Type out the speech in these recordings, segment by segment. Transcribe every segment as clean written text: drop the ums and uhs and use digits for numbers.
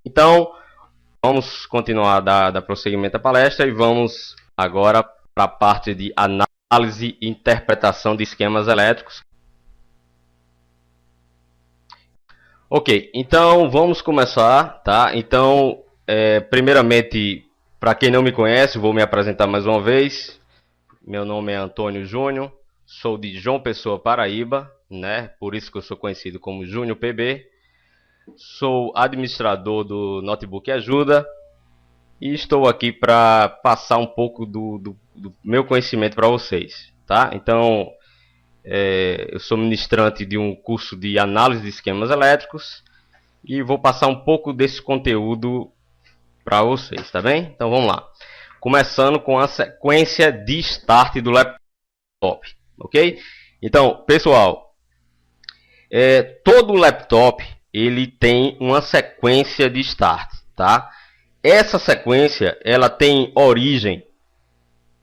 Então, vamos continuar dar prosseguimento à palestra e vamos agora para a parte de análise e interpretação de esquemas elétricos. Ok, então vamos começar, tá? Então, primeiramente, para quem não me conhece, vou me apresentar mais uma vez. Meu nome é Antônio Júnior, sou de João Pessoa, Paraíba, né? Por isso que eu sou conhecido como Júnior PB. Sou administrador do Notebook Ajuda e estou aqui para passar um pouco do meu conhecimento para vocês, tá? Então, eu sou ministrante de um curso de análise de esquemas elétricos e vou passar um pouco desse conteúdo para vocês, tá bem? Então vamos lá. Começando com a sequência de start do laptop, ok? Então, pessoal, todo laptop ele tem uma sequência de start, tá? Essa sequência ela tem origem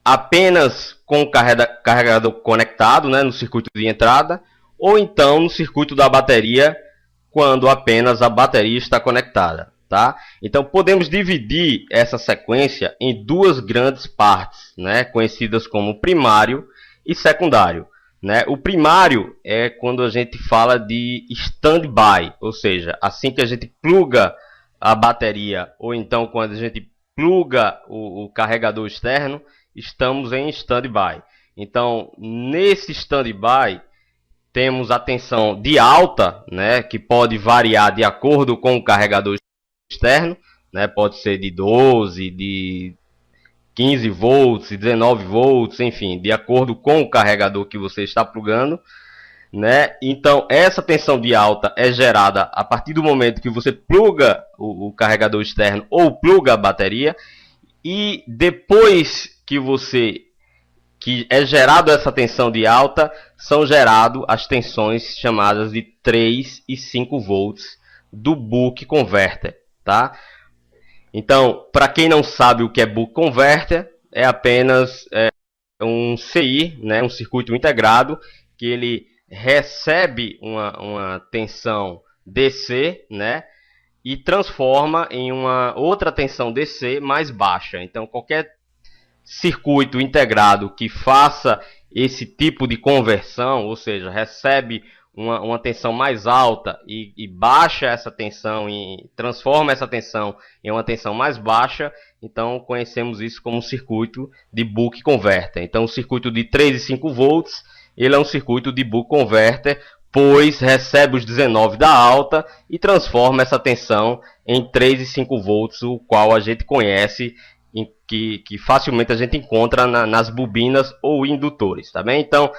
apenas com o carregador conectado, né, no circuito de entrada, ou então no circuito da bateria, quando apenas a bateria está conectada, tá? Então podemos dividir essa sequência em duas grandes partes, né, conhecidas como primário e secundário, né? O primário é quando a gente fala de standby, ou seja, assim que a gente pluga a bateria, ou então quando a gente pluga o carregador externo, estamos em standby. Então, nesse standby, temos a tensão de alta, né, que pode variar de acordo com o carregador externo, né, pode ser de 12, de 15 volts, 19 volts, enfim, de acordo com o carregador que você está plugando, né? Então, essa tensão de alta é gerada a partir do momento que você pluga o carregador externo ou pluga a bateria, e depois que é gerado essa tensão de alta, são geradas as tensões chamadas de 3 e 5 volts do Buck Converter, tá? Então, para quem não sabe o que é Buck Converter, é apenas um CI, né, um circuito integrado, que ele recebe uma tensão DC, né, e transforma em uma outra tensão DC mais baixa. Então, qualquer circuito integrado que faça esse tipo de conversão, ou seja, recebe uma tensão mais alta e baixa essa tensão e transforma essa tensão em uma tensão mais baixa, então conhecemos isso como um circuito de Buck Converter. Então o circuito de 3 e 5 volts, ele é um circuito de Buck Converter, pois recebe os 19 da alta e transforma essa tensão em 3 e 5 volts, o qual a gente conhece, que facilmente a gente encontra nas bobinas ou indutores, tá bem? Então,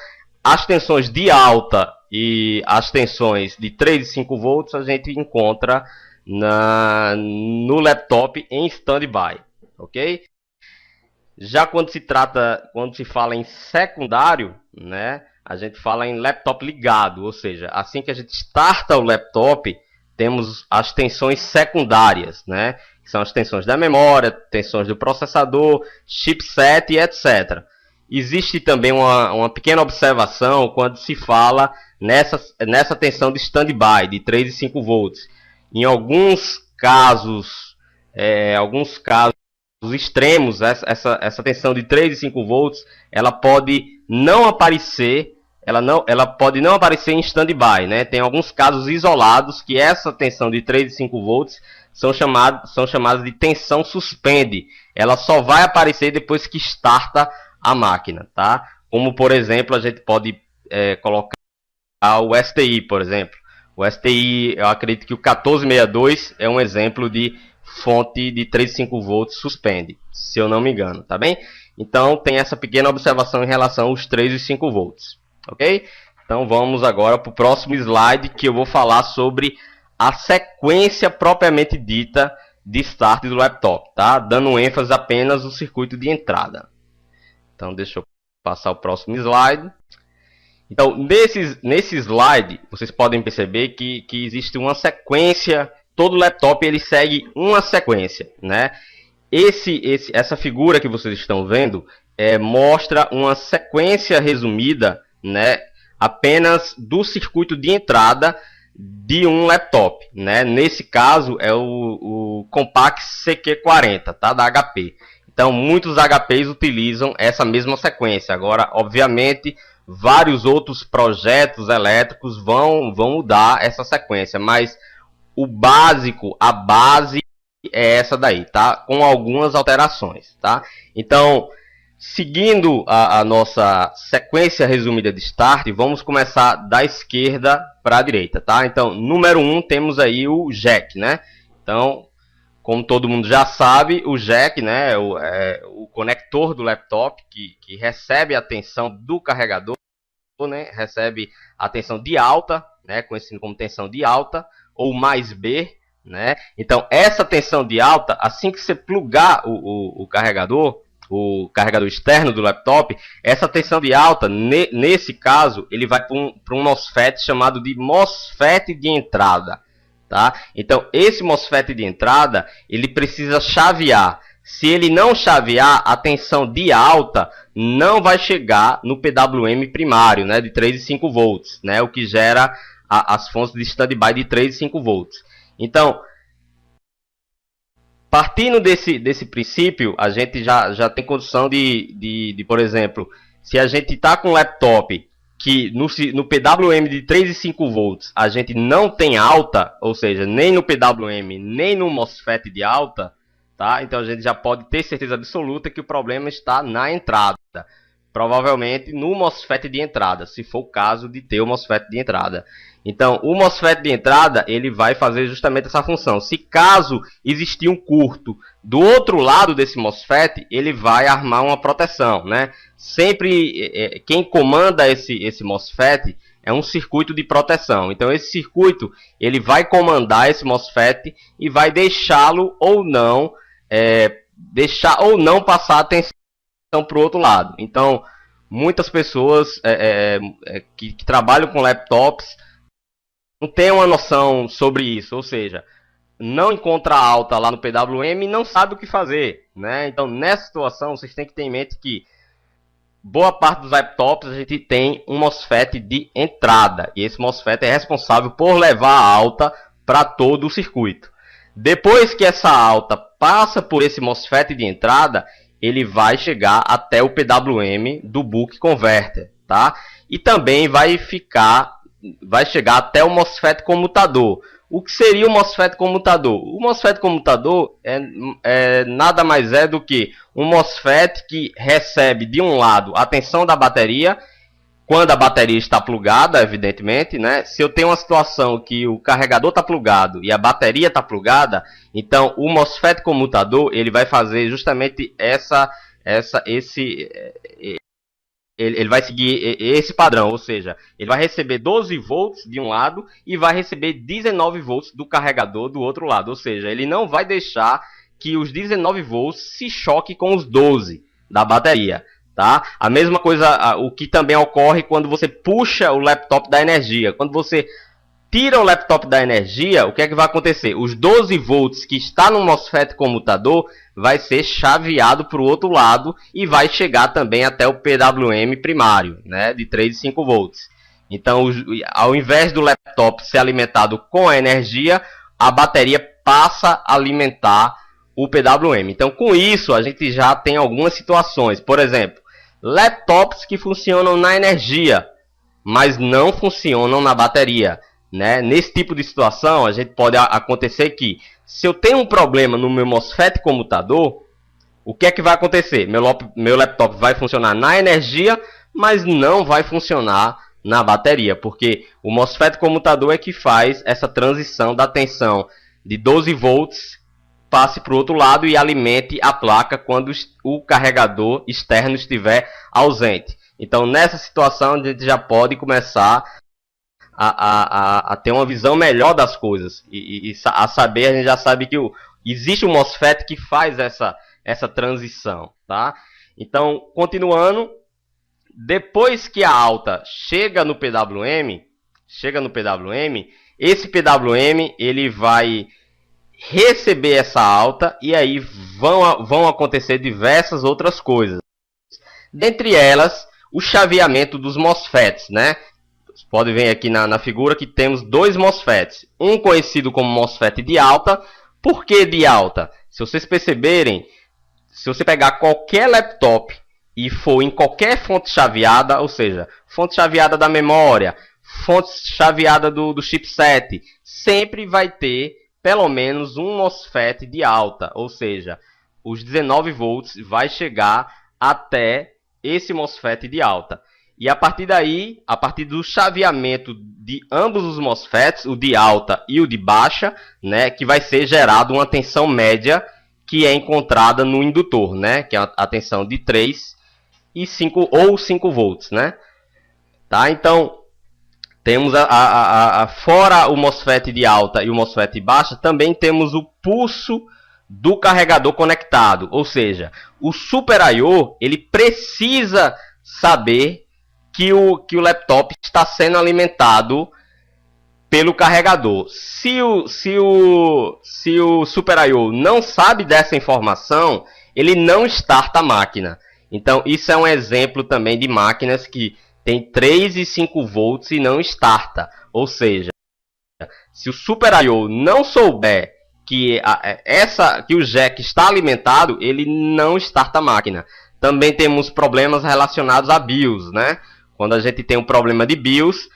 as tensões de alta e as tensões de 3 e 5 volts a gente encontra no laptop em standby, ok? Já quando se fala em secundário, né, a gente fala em laptop ligado, ou seja, assim que a gente starta o laptop, temos as tensões secundárias, né, que são as tensões da memória, tensões do processador, chipset e etc. Existe também uma pequena observação quando se fala nessa tensão de standby, de 3 e 5 volts. Em alguns casos extremos, essa tensão de 3 e 5 volts, ela pode não aparecer, ela pode não aparecer em standby, né? Tem alguns casos isolados que essa tensão de 3 e 5 volts são chamadas de tensão suspende. Ela só vai aparecer depois que starta a máquina, tá? Como, por exemplo, a gente pode colocar o STI, por exemplo. O STI, eu acredito que o 1462 é um exemplo de fonte de 3 e 5 volts suspende, se eu não me engano, tá bem? Então, tem essa pequena observação em relação aos 3 e 5 volts, ok? Então, vamos agora para o próximo slide, que eu vou falar sobre a sequência propriamente dita de start do laptop, tá? Dando ênfase apenas no circuito de entrada. Então, deixa eu passar o próximo slide. Então, nesse slide, vocês podem perceber que existe uma sequência. Todo laptop ele segue uma sequência, né? Essa figura que vocês estão vendo mostra uma sequência resumida, né, apenas do circuito de entrada de um laptop, né? Nesse caso é o Compaq CQ40, tá? Da HP. Então muitos HPs utilizam essa mesma sequência. Agora, obviamente, vários outros projetos elétricos vão mudar essa sequência, mas o básico, a base é essa daí, tá? Com algumas alterações, tá? Então, seguindo a nossa sequência resumida de start, vamos começar da esquerda para a direita, tá? Então, número 1, temos aí o jack, né? Então, como todo mundo já sabe, o jack, né, é o conector do laptop que recebe a tensão do carregador, né? Recebe a tensão de alta, né? Conhecido como tensão de alta, ou mais B, né? Então, essa tensão de alta, assim que você plugar o carregador externo do laptop, essa tensão de alta, nesse caso, ele vai para um MOSFET chamado de MOSFET de entrada, tá? Então, esse MOSFET de entrada, ele precisa chavear. Se ele não chavear, a tensão de alta não vai chegar no PWM primário, né, de 3,5 volts, né, o que gera as fontes de standby de 3,5 volts. Então, partindo desse princípio, a gente já tem condição de, por exemplo, se a gente está com um laptop que no PWM de 3,5 volts a gente não tem alta, ou seja, nem no PWM, nem no MOSFET de alta, tá? Então a gente já pode ter certeza absoluta que o problema está na entrada. Provavelmente no MOSFET de entrada, se for o caso de ter o MOSFET de entrada. Então, o MOSFET de entrada, ele vai fazer justamente essa função. Se caso existir um curto do outro lado desse MOSFET, ele vai armar uma proteção, né? Sempre, quem comanda esse MOSFET é um circuito de proteção. Então, esse circuito, ele vai comandar esse MOSFET e vai deixá-lo ou não, passar a tensão para o outro lado. Então, muitas pessoas que trabalham com laptops não têm uma noção sobre isso, ou seja, não encontra alta lá no PWM e não sabe o que fazer, né? Então, nessa situação, vocês têm que ter em mente que boa parte dos laptops a gente tem um MOSFET de entrada, e esse MOSFET é responsável por levar a alta para todo o circuito. Depois que essa alta passa por esse MOSFET de entrada, ele vai chegar até o PWM do Buck Converter, tá? E também vai chegar até o MOSFET comutador. O que seria o MOSFET comutador? O MOSFET comutador nada mais é do que um MOSFET que recebe de um lado a tensão da bateria, quando a bateria está plugada, evidentemente, né? Se eu tenho uma situação que o carregador está plugado e a bateria está plugada, então o MOSFET comutador ele vai fazer justamente ele vai seguir esse padrão, ou seja, ele vai receber 12 volts de um lado e vai receber 19 volts do carregador do outro lado, ou seja, ele não vai deixar que os 19 volts se choquem com os 12 da bateria. Tá? A mesma coisa, o que também ocorre quando você puxa o laptop da energia. Quando você tira o laptop da energia, o que é que vai acontecer? Os 12 volts que está no MOSFET comutador vai ser chaveado para o outro lado e vai chegar também até o PWM primário, né, de 3,5 volts. Então, ao invés do laptop ser alimentado com a energia, a bateria passa a alimentar o PWM. Então, com isso, a gente já tem algumas situações. Por exemplo, laptops que funcionam na energia, mas não funcionam na bateria, né? Nesse tipo de situação, a gente pode acontecer que, se eu tenho um problema no meu MOSFET comutador, o que é que vai acontecer? Meu laptop vai funcionar na energia, mas não vai funcionar na bateria, porque o MOSFET comutador é que faz essa transição da tensão de 12 volts passe para o outro lado e alimente a placa quando o carregador externo estiver ausente. Então, nessa situação, a gente já pode começar a ter uma visão melhor das coisas. E a saber, a gente já sabe que existe um MOSFET que faz essa transição. Tá? Então, continuando, depois que a alta chega no PWM, esse PWM ele vai receber essa alta e aí vão acontecer diversas outras coisas. Dentre elas, o chaveamento dos MOSFETs, né? pode ver aqui na figura que temos dois MOSFETs. Um conhecido como MOSFET de alta. Por que de alta? Se vocês perceberem, se você pegar qualquer laptop e for em qualquer fonte chaveada, ou seja, fonte chaveada da memória, fonte chaveada do chipset, sempre vai ter pelo menos um MOSFET de alta, ou seja, os 19 volts vai chegar até esse MOSFET de alta. E a partir daí, a partir do chaveamento de ambos os MOSFETs, o de alta e o de baixa, né, que vai ser gerado uma tensão média que é encontrada no indutor, né, que é a tensão de 3 e 5 ou 5 volts, né? Tá? Então, temos fora o MOSFET de alta e o MOSFET de baixa, também temos o pulso do carregador conectado. Ou seja, o Super I/O ele precisa saber que o laptop está sendo alimentado pelo carregador. Se o Super I/O não sabe dessa informação, ele não starta a máquina. Então, isso é um exemplo também de máquinas que tem 3 e 5 volts e não starta. Ou seja, se o Super I/O não souber que o jack está alimentado, ele não starta a máquina. Também temos problemas relacionados a BIOS, né? Quando a gente tem um problema de BIOS,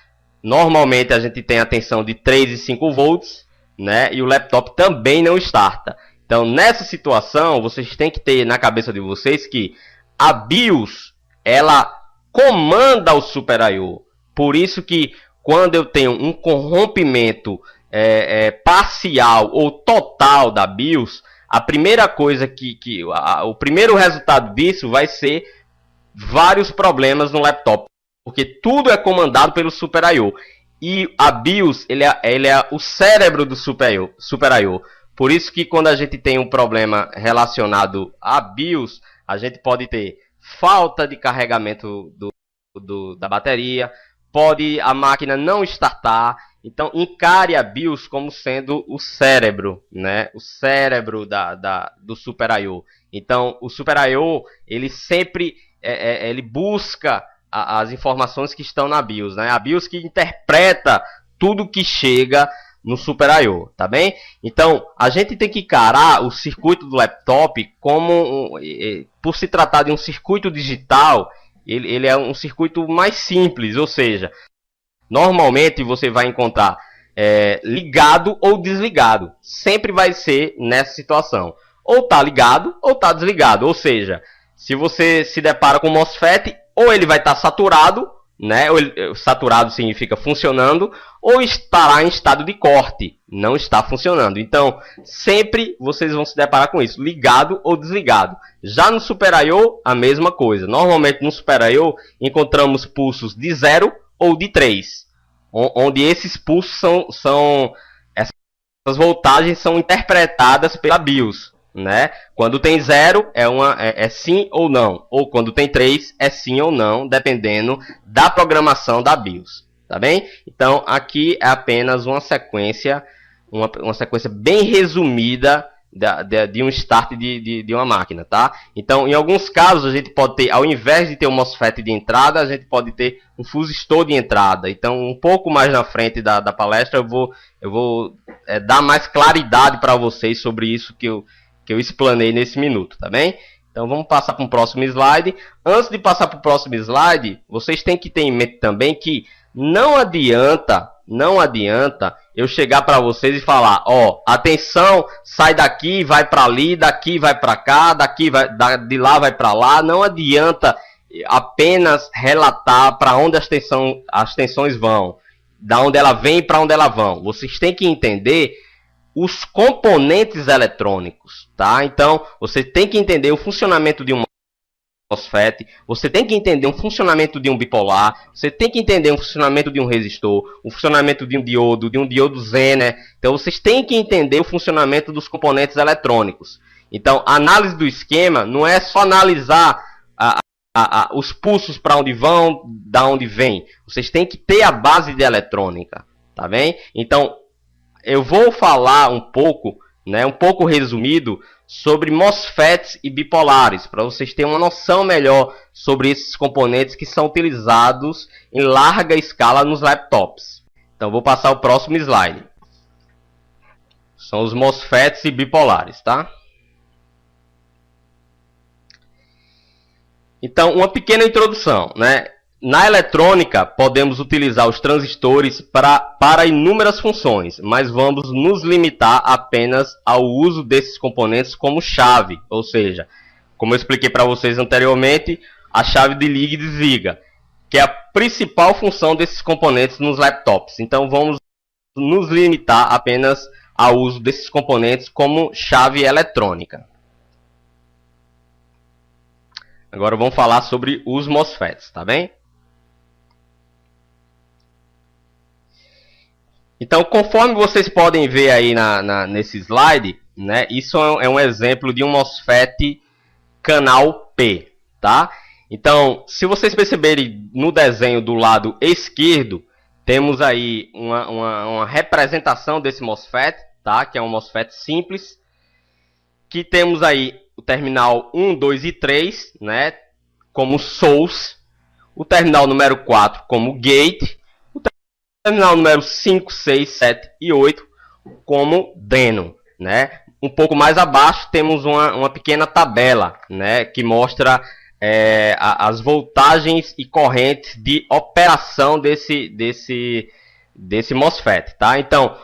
normalmente a gente tem a tensão de 3 e 5 volts, né? E o laptop também não starta. Então, nessa situação, vocês têm que ter na cabeça de vocês que a BIOS, ela comanda o Super I/O. Por isso que quando eu tenho um corrompimento parcial ou total da BIOS, a primeira coisa o primeiro resultado disso vai ser vários problemas no laptop, porque tudo é comandado pelo Super I/O. E a BIOS, ele é o cérebro do Super I/O. Por isso que quando a gente tem um problema relacionado a BIOS, a gente pode ter falta de carregamento da bateria, pode a máquina não startar. Então, encare a BIOS como sendo o cérebro, né? O cérebro do Super I/O. Então, o Super I/O, ele sempre ele busca as informações que estão na BIOS, né? A BIOS que interpreta tudo que chega no Super I/O, tá bem? Então, a gente tem que encarar o circuito do laptop como, por se tratar de um circuito digital, ele é um circuito mais simples, ou seja, normalmente você vai encontrar ligado ou desligado. Sempre vai ser nessa situação. Ou está ligado ou está desligado. Ou seja, se você se depara com o MOSFET, ou ele vai estar saturado, né? Saturado significa funcionando, ou estará em estado de corte, não está funcionando. Então, sempre vocês vão se deparar com isso, ligado ou desligado. Já no Super I/O, a mesma coisa. Normalmente no Super I/O encontramos pulsos de 0 ou de 3, onde esses pulsos essas voltagens são interpretadas pela BIOS, né? Quando tem 0 é sim ou não, ou quando tem 3 é sim ou não, dependendo da programação da BIOS, tá bem? Então aqui é apenas uma sequência bem resumida de um start de uma máquina, tá? Então, em alguns casos a gente pode ter, ao invés de ter um MOSFET de entrada, a gente pode ter um fusistor de entrada. Então, um pouco mais na frente da palestra eu vou dar mais claridade para vocês sobre isso que eu explanei nesse minuto, tá bem? Então vamos passar para o próximo slide. Antes de passar para o próximo slide, vocês têm que ter em mente também que não adianta eu chegar para vocês e falar, ó, atenção, sai daqui, vai para ali, daqui vai para cá, de lá vai para lá. Não adianta apenas relatar para onde as tensões vão, da onde ela vem e para onde ela vão. Vocês têm que entender os componentes eletrônicos, tá? Então, você tem que entender o funcionamento de um MOSFET, você tem que entender o funcionamento de um bipolar, você tem que entender o funcionamento de um resistor, o funcionamento de um diodo Zener. Então, vocês têm que entender o funcionamento dos componentes eletrônicos. Então, a análise do esquema não é só analisar os pulsos para onde vão, da onde vem. Vocês têm que ter a base de eletrônica, tá bem? Então, eu vou falar um pouco né, um pouco resumido sobre MOSFETs e bipolares, para vocês terem uma noção melhor sobre esses componentes que são utilizados em larga escala nos laptops. Então vou passar o próximo slide. São os MOSFETs e bipolares, tá? Então, uma pequena introdução, né? Na eletrônica, podemos utilizar os transistores para inúmeras funções, mas vamos nos limitar apenas ao uso desses componentes como chave, ou seja, como eu expliquei para vocês anteriormente, a chave de liga e desliga, que é a principal função desses componentes nos laptops. Então, vamos nos limitar apenas ao uso desses componentes como chave eletrônica. Agora vamos falar sobre os MOSFETs, tá bem? Então, conforme vocês podem ver aí nesse slide, né, isso é um exemplo de um MOSFET canal P, tá? Então, se vocês perceberem no desenho do lado esquerdo, temos aí uma representação desse MOSFET, tá? Que é um MOSFET simples, que temos aí o terminal 1, 2 e 3, né, como source, o terminal número 4 como gate, o terminal número 5, 6, 7 e 8 como dreno, né? Um pouco mais abaixo temos uma pequena tabela, né, que mostra as voltagens e correntes de operação desse MOSFET, tá? Então,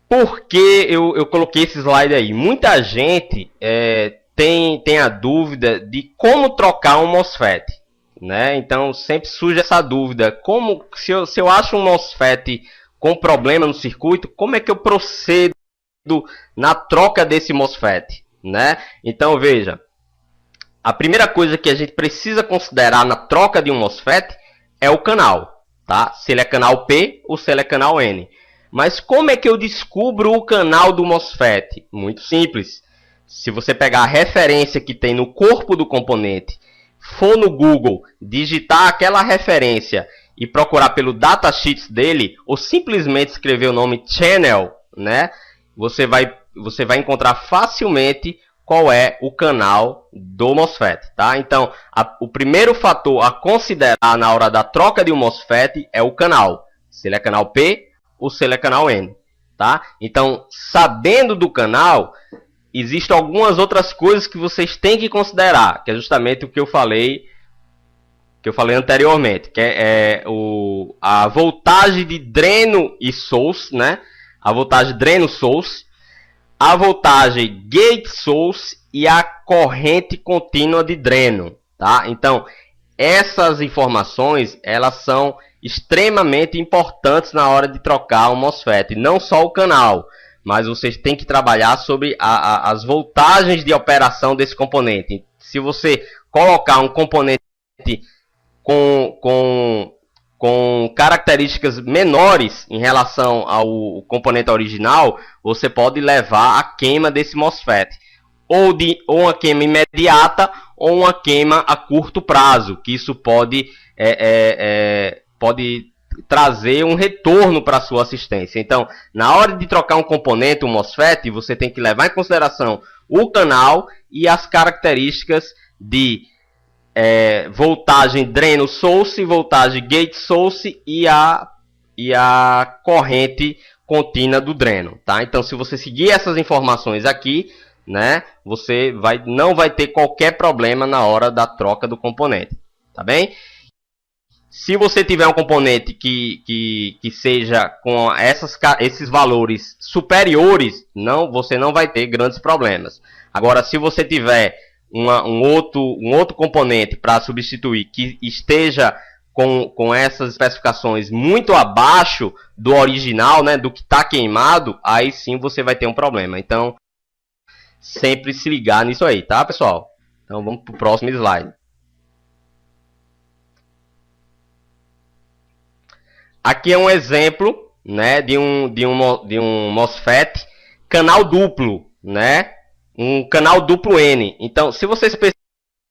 por que eu coloquei esse slide aí? Muita gente tem a dúvida de como trocar um MOSFET, né? Então sempre surge essa dúvida: se eu acho um MOSFET com problema no circuito, como é que eu procedo na troca desse MOSFET, né? Então veja, a primeira coisa que a gente precisa considerar na troca de um MOSFET é o canal, tá? Se ele é canal P ou se ele é canal N. Mas como é que eu descubro o canal do MOSFET? Muito simples. Se você pegar a referência que tem no corpo do componente, for no Google, digitar aquela referência e procurar pelo datasheet dele, ou simplesmente escrever o nome channel, né? Você vai encontrar facilmente qual é o canal do MOSFET, tá? Então, o primeiro fator a considerar na hora da troca de um MOSFET é o canal. Se ele é canal P ou se ele é canal N, tá? Então, sabendo do canal, existem algumas outras coisas que vocês têm que considerar, que é justamente o que eu falei anteriormente, que é a voltagem de dreno e source, né? A voltagem dreno source, a voltagem gate source e a corrente contínua de dreno, tá? Então, essas informações, elas são extremamente importantes na hora de trocar um MOSFET. Não só o canal, mas vocês têm que trabalhar sobre as voltagens de operação desse componente. Se você colocar um componente com características menores em relação ao componente original, você pode levar a queima desse MOSFET. Ou uma queima imediata ou uma queima a curto prazo, que isso pode trazer um retorno para a sua assistência. Então, na hora de trocar um componente, um MOSFET, você tem que levar em consideração o canal e as características de voltagem dreno source, voltagem gate source e a corrente contínua do dreno, tá? Então, se você seguir essas informações aqui, né, você não vai ter qualquer problema na hora da troca do componente, tá bem? Se você tiver um componente que seja com esses valores superiores, você não vai ter grandes problemas. Agora, se você tiver um outro componente para substituir que esteja com essas especificações muito abaixo do original, né, do que está queimado, aí sim você vai ter um problema. Então, sempre se ligar nisso aí, tá, pessoal? Então, vamos para o próximo slide. Aqui é um exemplo, né, de um MOSFET canal duplo, né? Um canal duplo N. Então, se vocês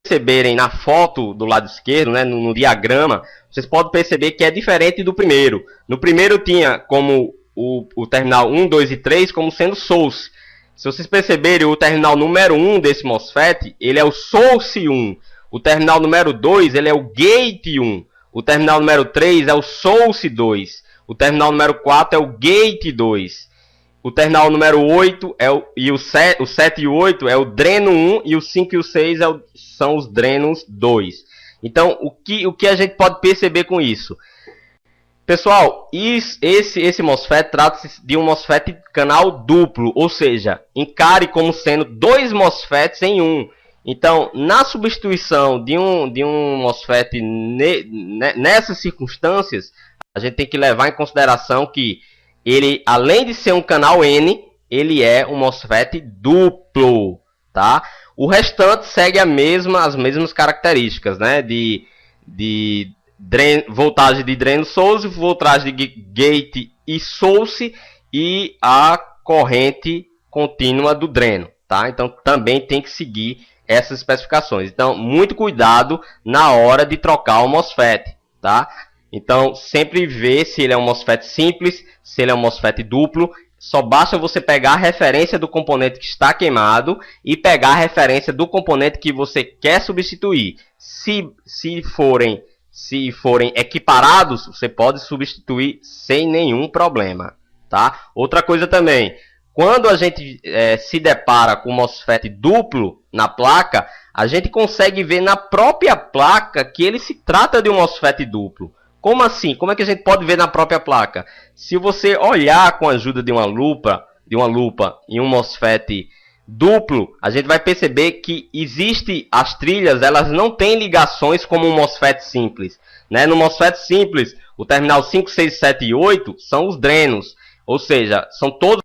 perceberem na foto do lado esquerdo, né, no diagrama, vocês podem perceber que é diferente do primeiro. No primeiro tinha como o terminal 1, 2 e 3 como sendo source. Se vocês perceberem, o terminal número 1 desse MOSFET, ele é o Source 1. O terminal número 2, ele é o Gate 1. O terminal número 3 é o Source 2. O terminal número 4 é o Gate 2. O terminal número 8 o 7 e o 8 é o Dreno 1 e o 5 e o 6 são os Drenos 2. Então, o que a gente pode perceber com isso? Pessoal, esse MOSFET trata-se de um MOSFET canal duplo, ou seja, encare como sendo dois MOSFETs em um. Então, na substituição de um MOSFET nessas circunstâncias, a gente tem que levar em consideração que ele, além de ser um canal N, ele é um MOSFET duplo, tá? O restante segue as mesmas características, né? De voltagem de dreno source, voltagem de gate e source e a corrente contínua do dreno, tá? Então também tem que seguir essas especificações. Então muito cuidado na hora de trocar o MOSFET, tá? Então sempre ver se ele é um MOSFET simples, se ele é um MOSFET duplo. Só basta você pegar a referência do componente que está queimado e pegar a referência do componente que você quer substituir. Se forem equiparados, você pode substituir sem nenhum problema, tá? Outra coisa também, quando a gente se depara com o MOSFET duplo na placa, a gente consegue ver na própria placa que ele se trata de um MOSFET duplo. Como assim? Como é que a gente pode ver na própria placa? Se você olhar com a ajuda de uma lupa em um MOSFET duplo, a gente vai perceber que as trilhas, elas não têm ligações como um MOSFET simples, né? No MOSFET simples, o terminal 5, 6, 7 e 8 são os drenos, ou seja, são todos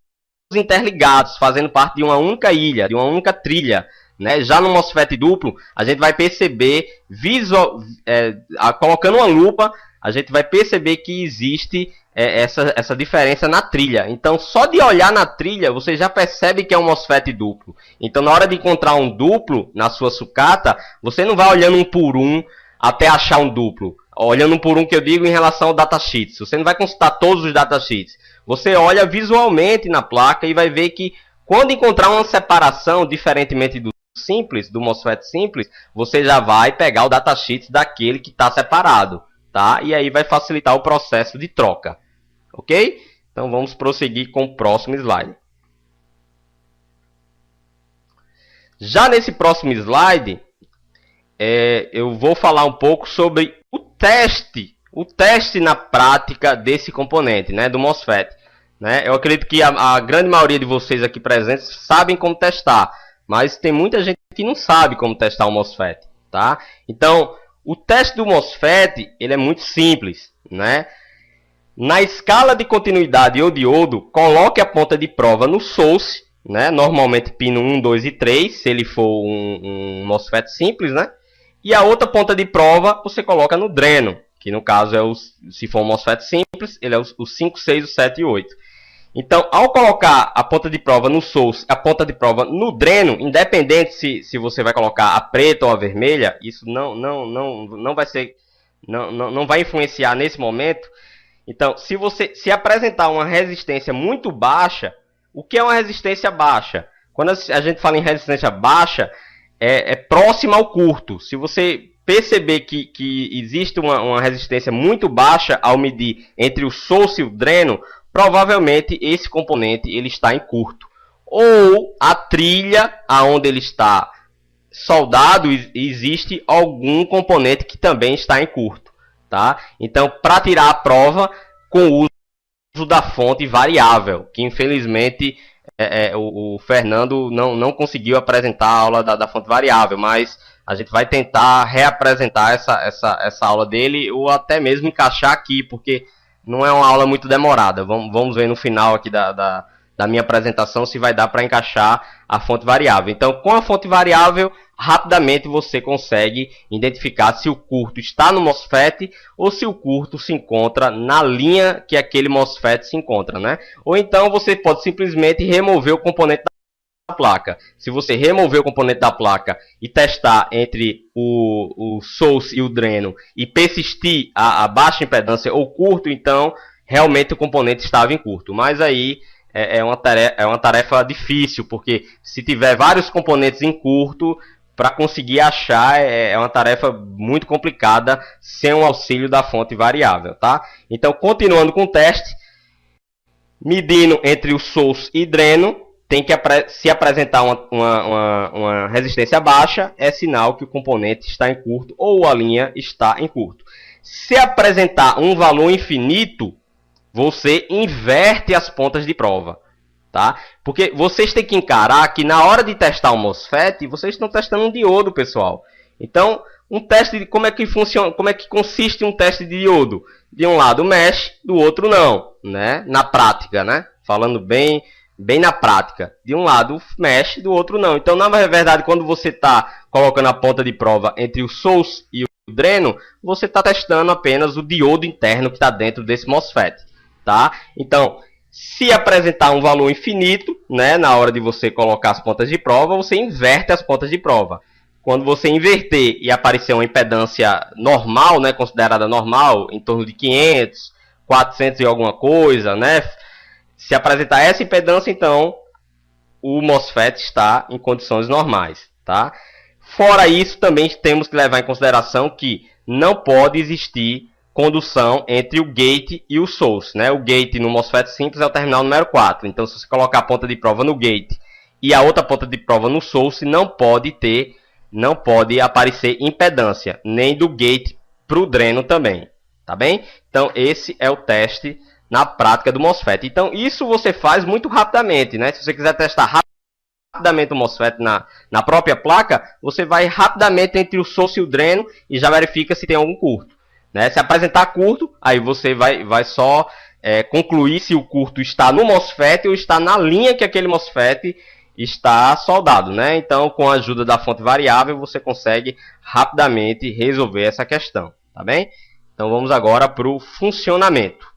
interligados, fazendo parte de uma única ilha, de uma única trilha, né? Já no MOSFET duplo, a gente vai perceber, colocando uma lupa, a gente vai perceber que existe essa diferença na trilha. Então, só de olhar na trilha, você já percebe que é um MOSFET duplo. Então, na hora de encontrar um duplo na sua sucata, você não vai olhando um por um até achar um duplo. Olhando um por um, que eu digo em relação ao datasheet. Você não vai consultar todos os datasheets. Você olha visualmente na placa e vai ver que quando encontrar uma separação, diferentemente do simples, do MOSFET simples, você já vai pegar o datasheet daquele que está separado, tá? E aí vai facilitar o processo de troca, ok? Então vamos prosseguir com o próximo slide. Já nesse próximo slide, eu vou falar um pouco sobre o teste na prática desse componente, né, do MOSFET, né? Eu acredito que a grande maioria de vocês aqui presentes sabem como testar, mas tem muita gente que não sabe como testar o MOSFET, tá? Então, o teste do MOSFET, ele é muito simples, né? Na escala de continuidade ou diodo, coloque a ponta de prova no source, né? Normalmente pino 1, 2 e 3, se ele for um MOSFET simples, né? E a outra ponta de prova você coloca no dreno, que no caso se for um MOSFET simples, ele é o 5, 6, o 7 e 8. Então, ao colocar a ponta de prova no source, a ponta de prova no dreno, independente se você vai colocar a preta ou a vermelha, isso não vai influenciar nesse momento. Então, se apresentar uma resistência muito baixa, o que é uma resistência baixa? Quando a gente fala em resistência baixa, é próxima ao curto. Se você perceber que existe uma resistência muito baixa ao medir entre o source e o dreno, provavelmente esse componente ele está em curto. Ou a trilha aonde ele está soldado, existe algum componente que também está em curto, tá? Então, para tirar a prova com o uso da fonte variável, que infelizmente o Fernando não conseguiu apresentar a aula da fonte variável, mas a gente vai tentar reapresentar essa aula dele, ou até mesmo encaixar aqui, porque não é uma aula muito demorada. Vamos ver no final aqui da minha apresentação se vai dar para encaixar a fonte variável. Então, com a fonte variável, rapidamente você consegue identificar se o curto está no MOSFET ou se o curto se encontra na linha que aquele MOSFET se encontra, né? Ou então você pode simplesmente remover o componente da placa. Se você remover o componente da placa e testar entre o source e o dreno e persistir a baixa impedância ou curto, então realmente o componente estava em curto. Mas aí é uma tarefa difícil, porque se tiver vários componentes em curto, para conseguir achar é uma tarefa muito complicada sem o auxílio da fonte variável, tá? Então, continuando com o teste, medindo entre o source e dreno, tem que se apresentar uma resistência baixa, é sinal que o componente está em curto ou a linha está em curto. Se apresentar um valor infinito, você inverte as pontas de prova, tá? Porque vocês têm que encarar que na hora de testar o MOSFET, vocês estão testando um diodo, pessoal. Então, um teste de como é que funciona, como é que consiste um teste de diodo? De um lado mexe, do outro não, né? Na prática, né? Falando bem na prática. De um lado mexe, do outro não. Então, na verdade, quando você está colocando a ponta de prova entre o source e o dreno, você está testando apenas o diodo interno que está dentro desse MOSFET, tá? Então, se apresentar um valor infinito, né, na hora de você colocar as pontas de prova, você inverte as pontas de prova. Quando você inverter e aparecer uma impedância normal, né, considerada normal, em torno de 500, 400 e alguma coisa, né, se apresentar essa impedância, então o MOSFET está em condições normais, tá? Fora isso, também temos que levar em consideração que não pode existir condução entre o gate e o source, né? O gate no MOSFET simples é o terminal número 4. Então, se você colocar a ponta de prova no gate e a outra ponta de prova no source, não pode aparecer impedância, nem do gate para o dreno também, tá bem? Então, esse é o teste na prática do MOSFET. Então, isso você faz muito rapidamente, né? Se você quiser testar rapidamente o MOSFET na própria placa, você vai rapidamente entre o source e o dreno e já verifica se tem algum curto, né? Se apresentar curto, aí você vai só concluir se o curto está no MOSFET ou está na linha que aquele MOSFET está soldado, né? Então, com a ajuda da fonte variável, você consegue rapidamente resolver essa questão, tá bem? Então, vamos agora para o funcionamento.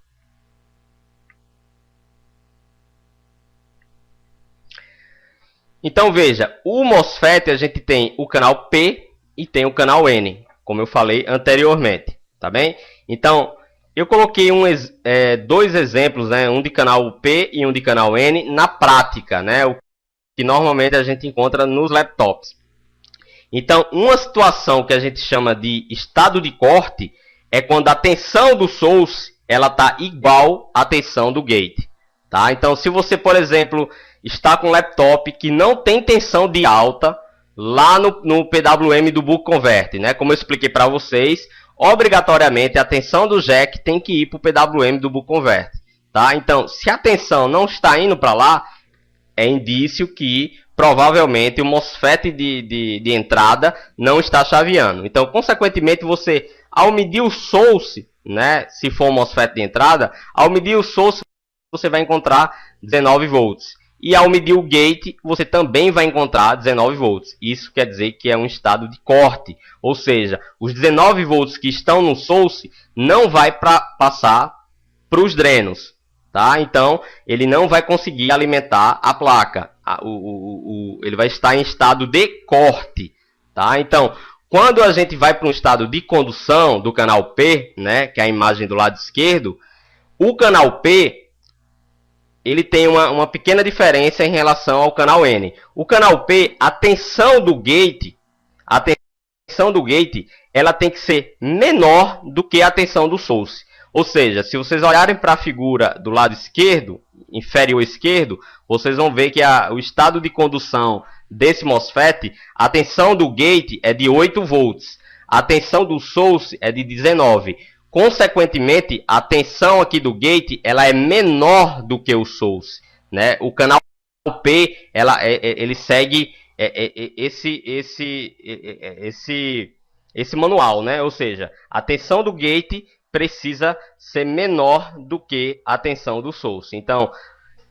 Então, veja, o MOSFET a gente tem o canal P e tem o canal N, como eu falei anteriormente, tá bem? Então, eu coloquei dois exemplos, né? Um de canal P e um de canal N na prática, né? O que normalmente a gente encontra nos laptops. Então, uma situação que a gente chama de estado de corte é quando a tensão do source ela está igual à tensão do gate, tá? Então, se você, por exemplo, está com um laptop que não tem tensão de alta lá no PWM do Buck Converter, né? Como eu expliquei para vocês, obrigatoriamente a tensão do jack tem que ir para o PWM do Buck Converter, tá? Então, se a tensão não está indo para lá, é indício que provavelmente o MOSFET de entrada não está chaveando. Então, consequentemente, você, ao medir o source, né, se for um MOSFET de entrada, ao medir o source, você vai encontrar 19 volts. E ao medir o gate, você também vai encontrar 19 volts. Isso quer dizer que é um estado de corte. Ou seja, os 19 volts que estão no source não vai passar para os drenos, tá? Então, ele não vai conseguir alimentar a placa. Ele vai estar em estado de corte, tá? Então, quando a gente vai para um estado de condução do canal P, né, que é a imagem do lado esquerdo, o canal P ele tem uma pequena diferença em relação ao canal N. O canal P, a tensão do gate, ela tem que ser menor do que a tensão do source. Ou seja, se vocês olharem para a figura do lado esquerdo, inferior esquerdo, vocês vão ver que o estado de condução desse MOSFET, a tensão do gate é de 8 volts, a tensão do source é de 19. Consequentemente, a tensão aqui do gate ela é menor do que o source, né? O canal P ele segue esse manual, né? Ou seja, a tensão do gate precisa ser menor do que a tensão do source. Então,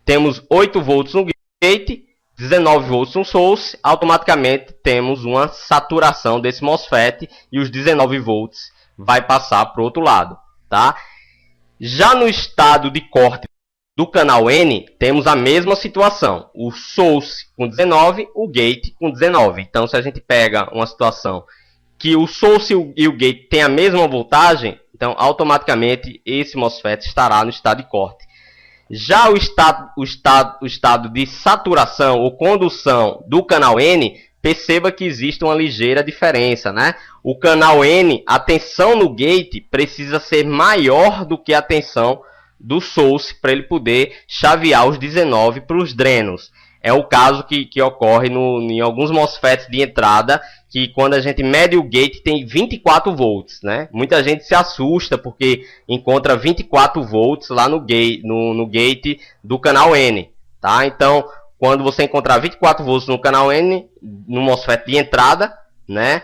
temos 8 volts no gate, 19 volts no source, automaticamente temos uma saturação desse MOSFET e os 19 volts vai passar para o outro lado, tá? Já no estado de corte do canal N, temos a mesma situação. O source com 19, o gate com 19. Então, se a gente pega uma situação que o source e o gate têm a mesma voltagem, então, automaticamente, esse MOSFET estará no estado de corte. Já o estado de saturação ou condução do canal N, perceba que existe uma ligeira diferença, né? O canal N, a tensão no gate precisa ser maior do que a tensão do source para ele poder chavear os 19 para os drenos. É o caso que ocorre em alguns MOSFETs de entrada, que quando a gente mede o gate tem 24 volts, né? Muita gente se assusta porque encontra 24 volts lá no gate do canal N, tá? Então, quando você encontrar 24 volts no canal N, no MOSFET de entrada, né?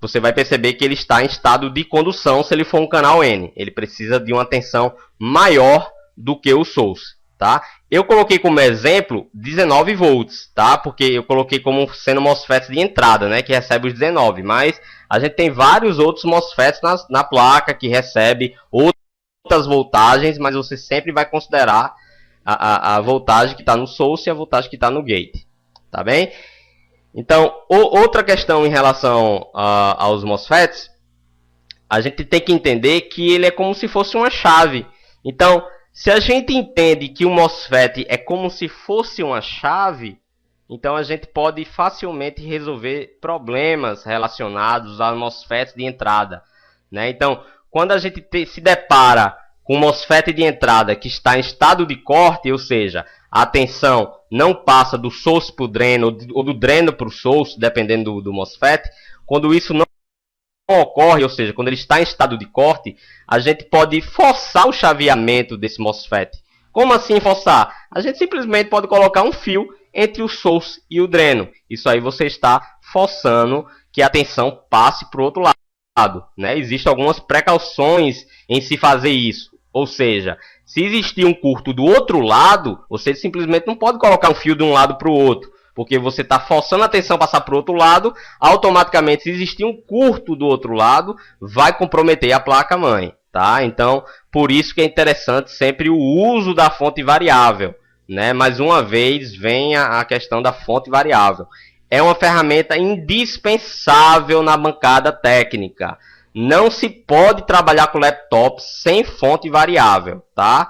Você vai perceber que ele está em estado de condução se ele for um canal N. Ele precisa de uma tensão maior do que o source. Tá? Eu coloquei como exemplo 19 volts, tá? Porque eu coloquei como sendo MOSFETs de entrada, né? Que recebe os 19, mas a gente tem vários outros MOSFETs na placa que recebe outras voltagens, mas você sempre vai considerar a voltagem que está no source e a voltagem que está no gate, tá bem? Então, outra questão em relação aos MOSFETs, a gente tem que entender que ele é como se fosse uma chave. Então, se a gente entende que o MOSFET é como se fosse uma chave, então a gente pode facilmente resolver problemas relacionados aos MOSFETs de entrada, né? Então, quando a gente se depara com um MOSFET de entrada que está em estado de corte, ou seja, a tensão não passa do source para o dreno ou do dreno para o source, dependendo do MOSFET, quando isso não ocorre, ou seja, quando ele está em estado de corte, a gente pode forçar o chaveamento desse MOSFET. Como assim forçar? A gente simplesmente pode colocar um fio entre o source e o dreno. Isso aí você está forçando que a tensão passe para o outro lado, né? Existem algumas precauções em se fazer isso. Ou seja, se existir um curto do outro lado, você simplesmente não pode colocar um fio de um lado para o outro. Porque você está forçando a tensão a passar para o outro lado, automaticamente, se existir um curto do outro lado, vai comprometer a placa-mãe, tá? Então, por isso que é interessante sempre o uso da fonte variável, né? Mais uma vez, vem a questão da fonte variável. É uma ferramenta indispensável na bancada técnica. Não se pode trabalhar com laptop sem fonte variável, tá?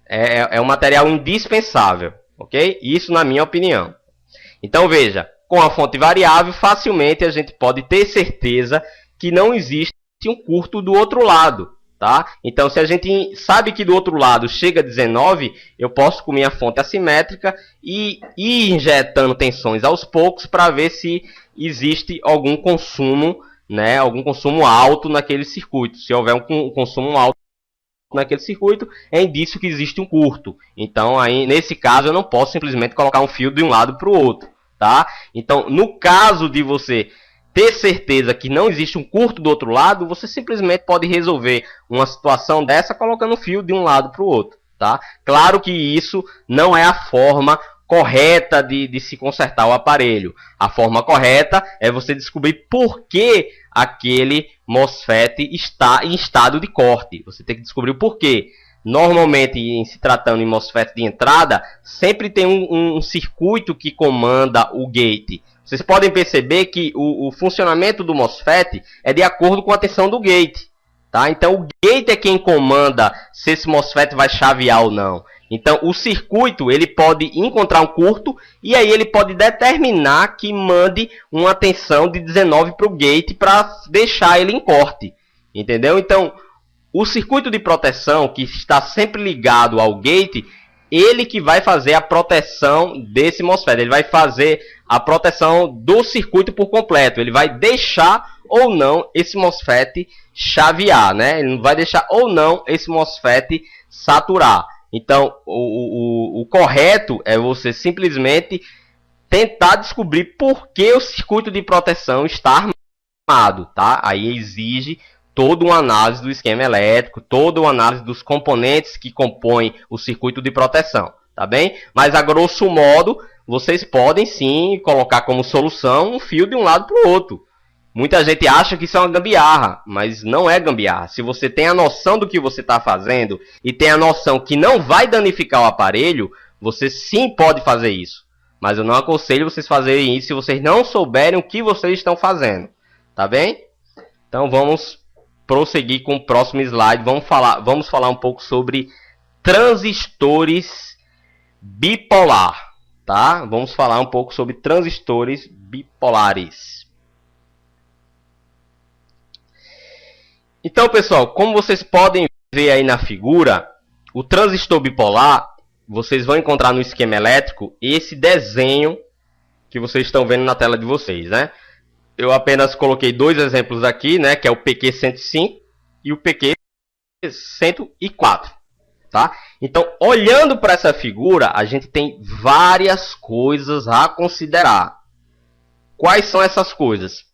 É um material indispensável, ok? Isso na minha opinião. Então veja, com a fonte variável, facilmente a gente pode ter certeza que não existe um curto do outro lado, tá? Então se a gente sabe que do outro lado chega a 19, eu posso com minha fonte assimétrica e ir injetando tensões aos poucos para ver se existe algum consumo, né? Algum consumo alto naquele circuito. Se houver um consumo alto naquele circuito, é indício que existe um curto. Então, aí, nesse caso, eu não posso simplesmente colocar um fio de um lado para o outro, tá? Então, no caso de você ter certeza que não existe um curto do outro lado, você simplesmente pode resolver uma situação dessa colocando um fio de um lado para o outro, tá? Claro que isso não é a forma correta de se consertar o aparelho. A forma correta é você descobrir por que aquele MOSFET está em estado de corte. Você tem que descobrir o porquê. Normalmente, em se tratando de MOSFET de entrada, sempre tem um circuito que comanda o gate. Vocês podem perceber que o funcionamento do MOSFET é de acordo com a tensão do gate, tá? Então, o gate é quem comanda se esse MOSFET vai chavear ou não. Então, o circuito ele pode encontrar um curto e aí ele pode determinar que mande uma tensão de 19 para o gate para deixar ele em corte. Entendeu? Então, o circuito de proteção que está sempre ligado ao gate, ele que vai fazer a proteção desse MOSFET. Ele vai fazer a proteção do circuito por completo. Ele vai deixar ou não esse MOSFET chavear, né? Ele vai deixar ou não esse MOSFET saturar. Então, o correto é você simplesmente tentar descobrir por que o circuito de proteção está armado, tá? Aí exige toda uma análise do esquema elétrico, toda uma análise dos componentes que compõem o circuito de proteção, tá bem? Mas, a grosso modo, vocês podem sim colocar como solução um fio de um lado para o outro. Muita gente acha que isso é uma gambiarra, mas não é gambiarra. Se você tem a noção do que você está fazendo e tem a noção que não vai danificar o aparelho, você sim pode fazer isso. Mas eu não aconselho vocês fazerem isso se vocês não souberem o que vocês estão fazendo. Tá bem? Então vamos prosseguir com o próximo slide. Vamos falar um pouco sobre transistores bipolar, tá? Vamos falar um pouco sobre transistores bipolares. Então, pessoal, como vocês podem ver aí na figura, o transistor bipolar, vocês vão encontrar no esquema elétrico esse desenho que vocês estão vendo na tela de vocês, né? Eu apenas coloquei dois exemplos aqui, né? Que é o PQ105 e o PQ104, tá? Então, olhando para essa figura, a gente tem várias coisas a considerar. Quais são essas coisas?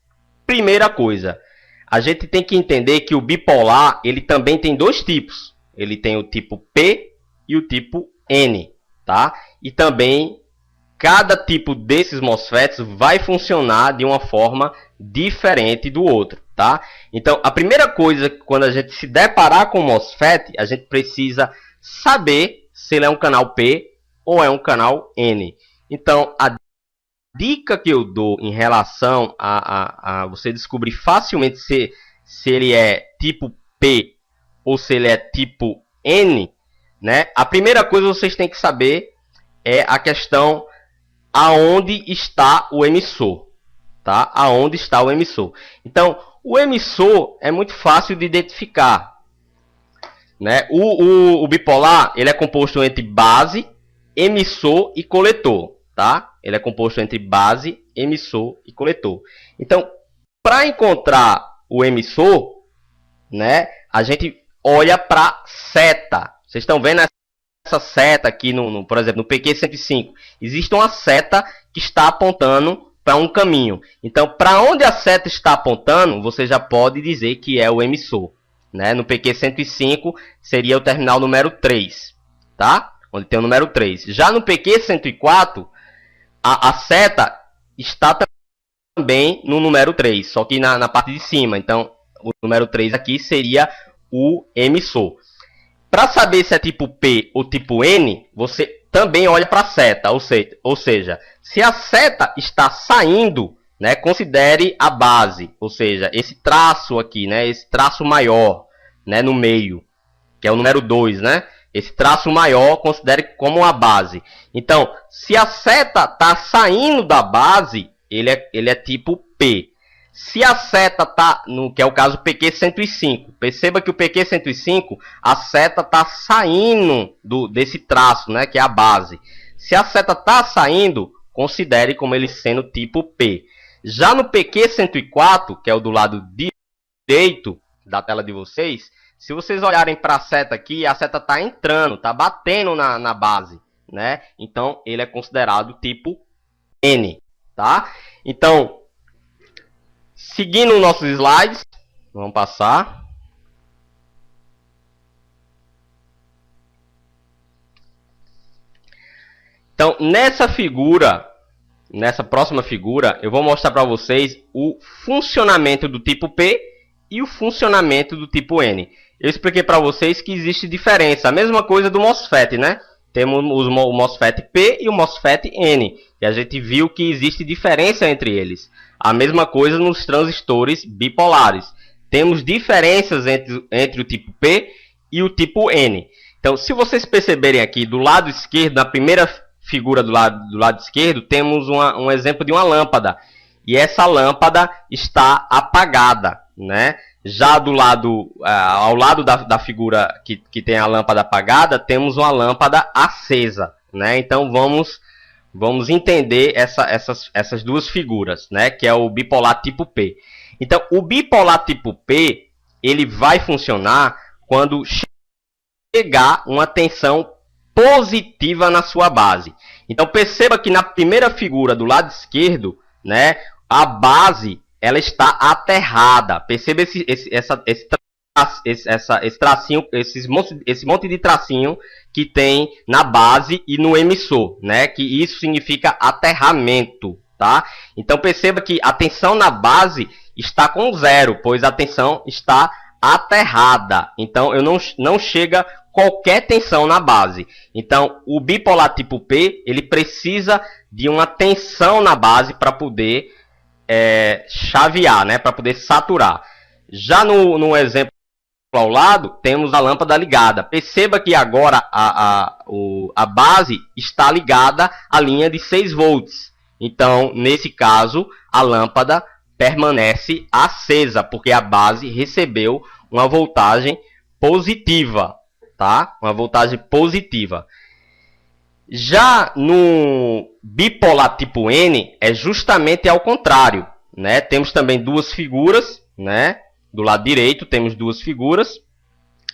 Primeira coisa, a gente tem que entender que o bipolar, ele também tem dois tipos. Ele tem o tipo P e o tipo N, tá? E também cada tipo desses MOSFETs vai funcionar de uma forma diferente do outro, tá? Então, a primeira coisa, quando a gente se deparar com o MOSFET, a gente precisa saber se ele é um canal P ou é um canal N. Então, a dica que eu dou em relação a você descobrir facilmente se ele é tipo P ou se ele é tipo N, né? A primeira coisa que vocês têm que saber é a questão aonde está o emissor, tá? Aonde está o emissor. Então, o emissor é muito fácil de identificar, né? O bipolar, ele é composto entre base, emissor e coletor, tá? Ele é composto entre base, emissor e coletor. Então, para encontrar o emissor, né, a gente olha para seta. Vocês estão vendo essa seta aqui, por exemplo, no PQ105. Existe uma seta que está apontando para um caminho. Então, para onde a seta está apontando, você já pode dizer que é o emissor, né? No PQ105 seria o terminal número 3, tá? Onde tem o número 3. Já no PQ104, a seta está também no número 3, só que na parte de cima. Então, o número 3 aqui seria o emissor. Para saber se é tipo P ou tipo N, você também olha para a seta. Ou seja, se a seta está saindo, né, considere a base. Ou seja, esse traço aqui, né, esse traço maior, né, no meio, que é o número 2, né? Esse traço maior, considere como a base. Então, se a seta está saindo da base, ele é tipo P. Se a seta está, que é o caso PQ105, perceba que o PQ105, a seta está saindo desse traço, né, que é a base. Se a seta está saindo, considere como ele sendo tipo P. Já no PQ104, que é o do lado direito da tela de vocês, se vocês olharem para a seta aqui, a seta está entrando, está batendo na base, né? Então, ele é considerado tipo N, tá? Então, seguindo nossos slides, vamos passar. Então, nessa próxima figura, eu vou mostrar para vocês o funcionamento do tipo P e o funcionamento do tipo N. Eu expliquei para vocês que existe diferença. A mesma coisa do MOSFET, né? Temos o MOSFET P e o MOSFET N. E a gente viu que existe diferença entre eles. A mesma coisa nos transistores bipolares. Temos diferenças entre o tipo P e o tipo N. Então, se vocês perceberem aqui do lado esquerdo, na primeira figura do lado esquerdo, temos um exemplo de uma lâmpada. E essa lâmpada está apagada, né? Já ao lado da figura que tem a lâmpada apagada, temos uma lâmpada acesa, né? Então vamos entender essas duas figuras, né? Que é o bipolar tipo P. Então, o bipolar tipo P, ele vai funcionar quando chegar uma tensão positiva na sua base. Então, perceba que na primeira figura do lado esquerdo, né, a base ela está aterrada. Perceba esse tracinho, esse monte de tracinho que tem na base e no emissor, né? Que isso significa aterramento, tá? Então perceba que a tensão na base está com 0, pois a tensão está aterrada. Então não chega qualquer tensão na base. Então o bipolar tipo P, ele precisa de uma tensão na base para poder chavear, né? Para poder saturar. Já no exemplo ao lado, temos a lâmpada ligada. Perceba que agora a base está ligada à linha de 6 volts. Então, nesse caso, a lâmpada permanece acesa, porque a base recebeu uma voltagem positiva, tá? Uma voltagem positiva. Já no bipolar tipo N, é justamente ao contrário, né? Temos também duas figuras, né? Do lado direito temos duas figuras.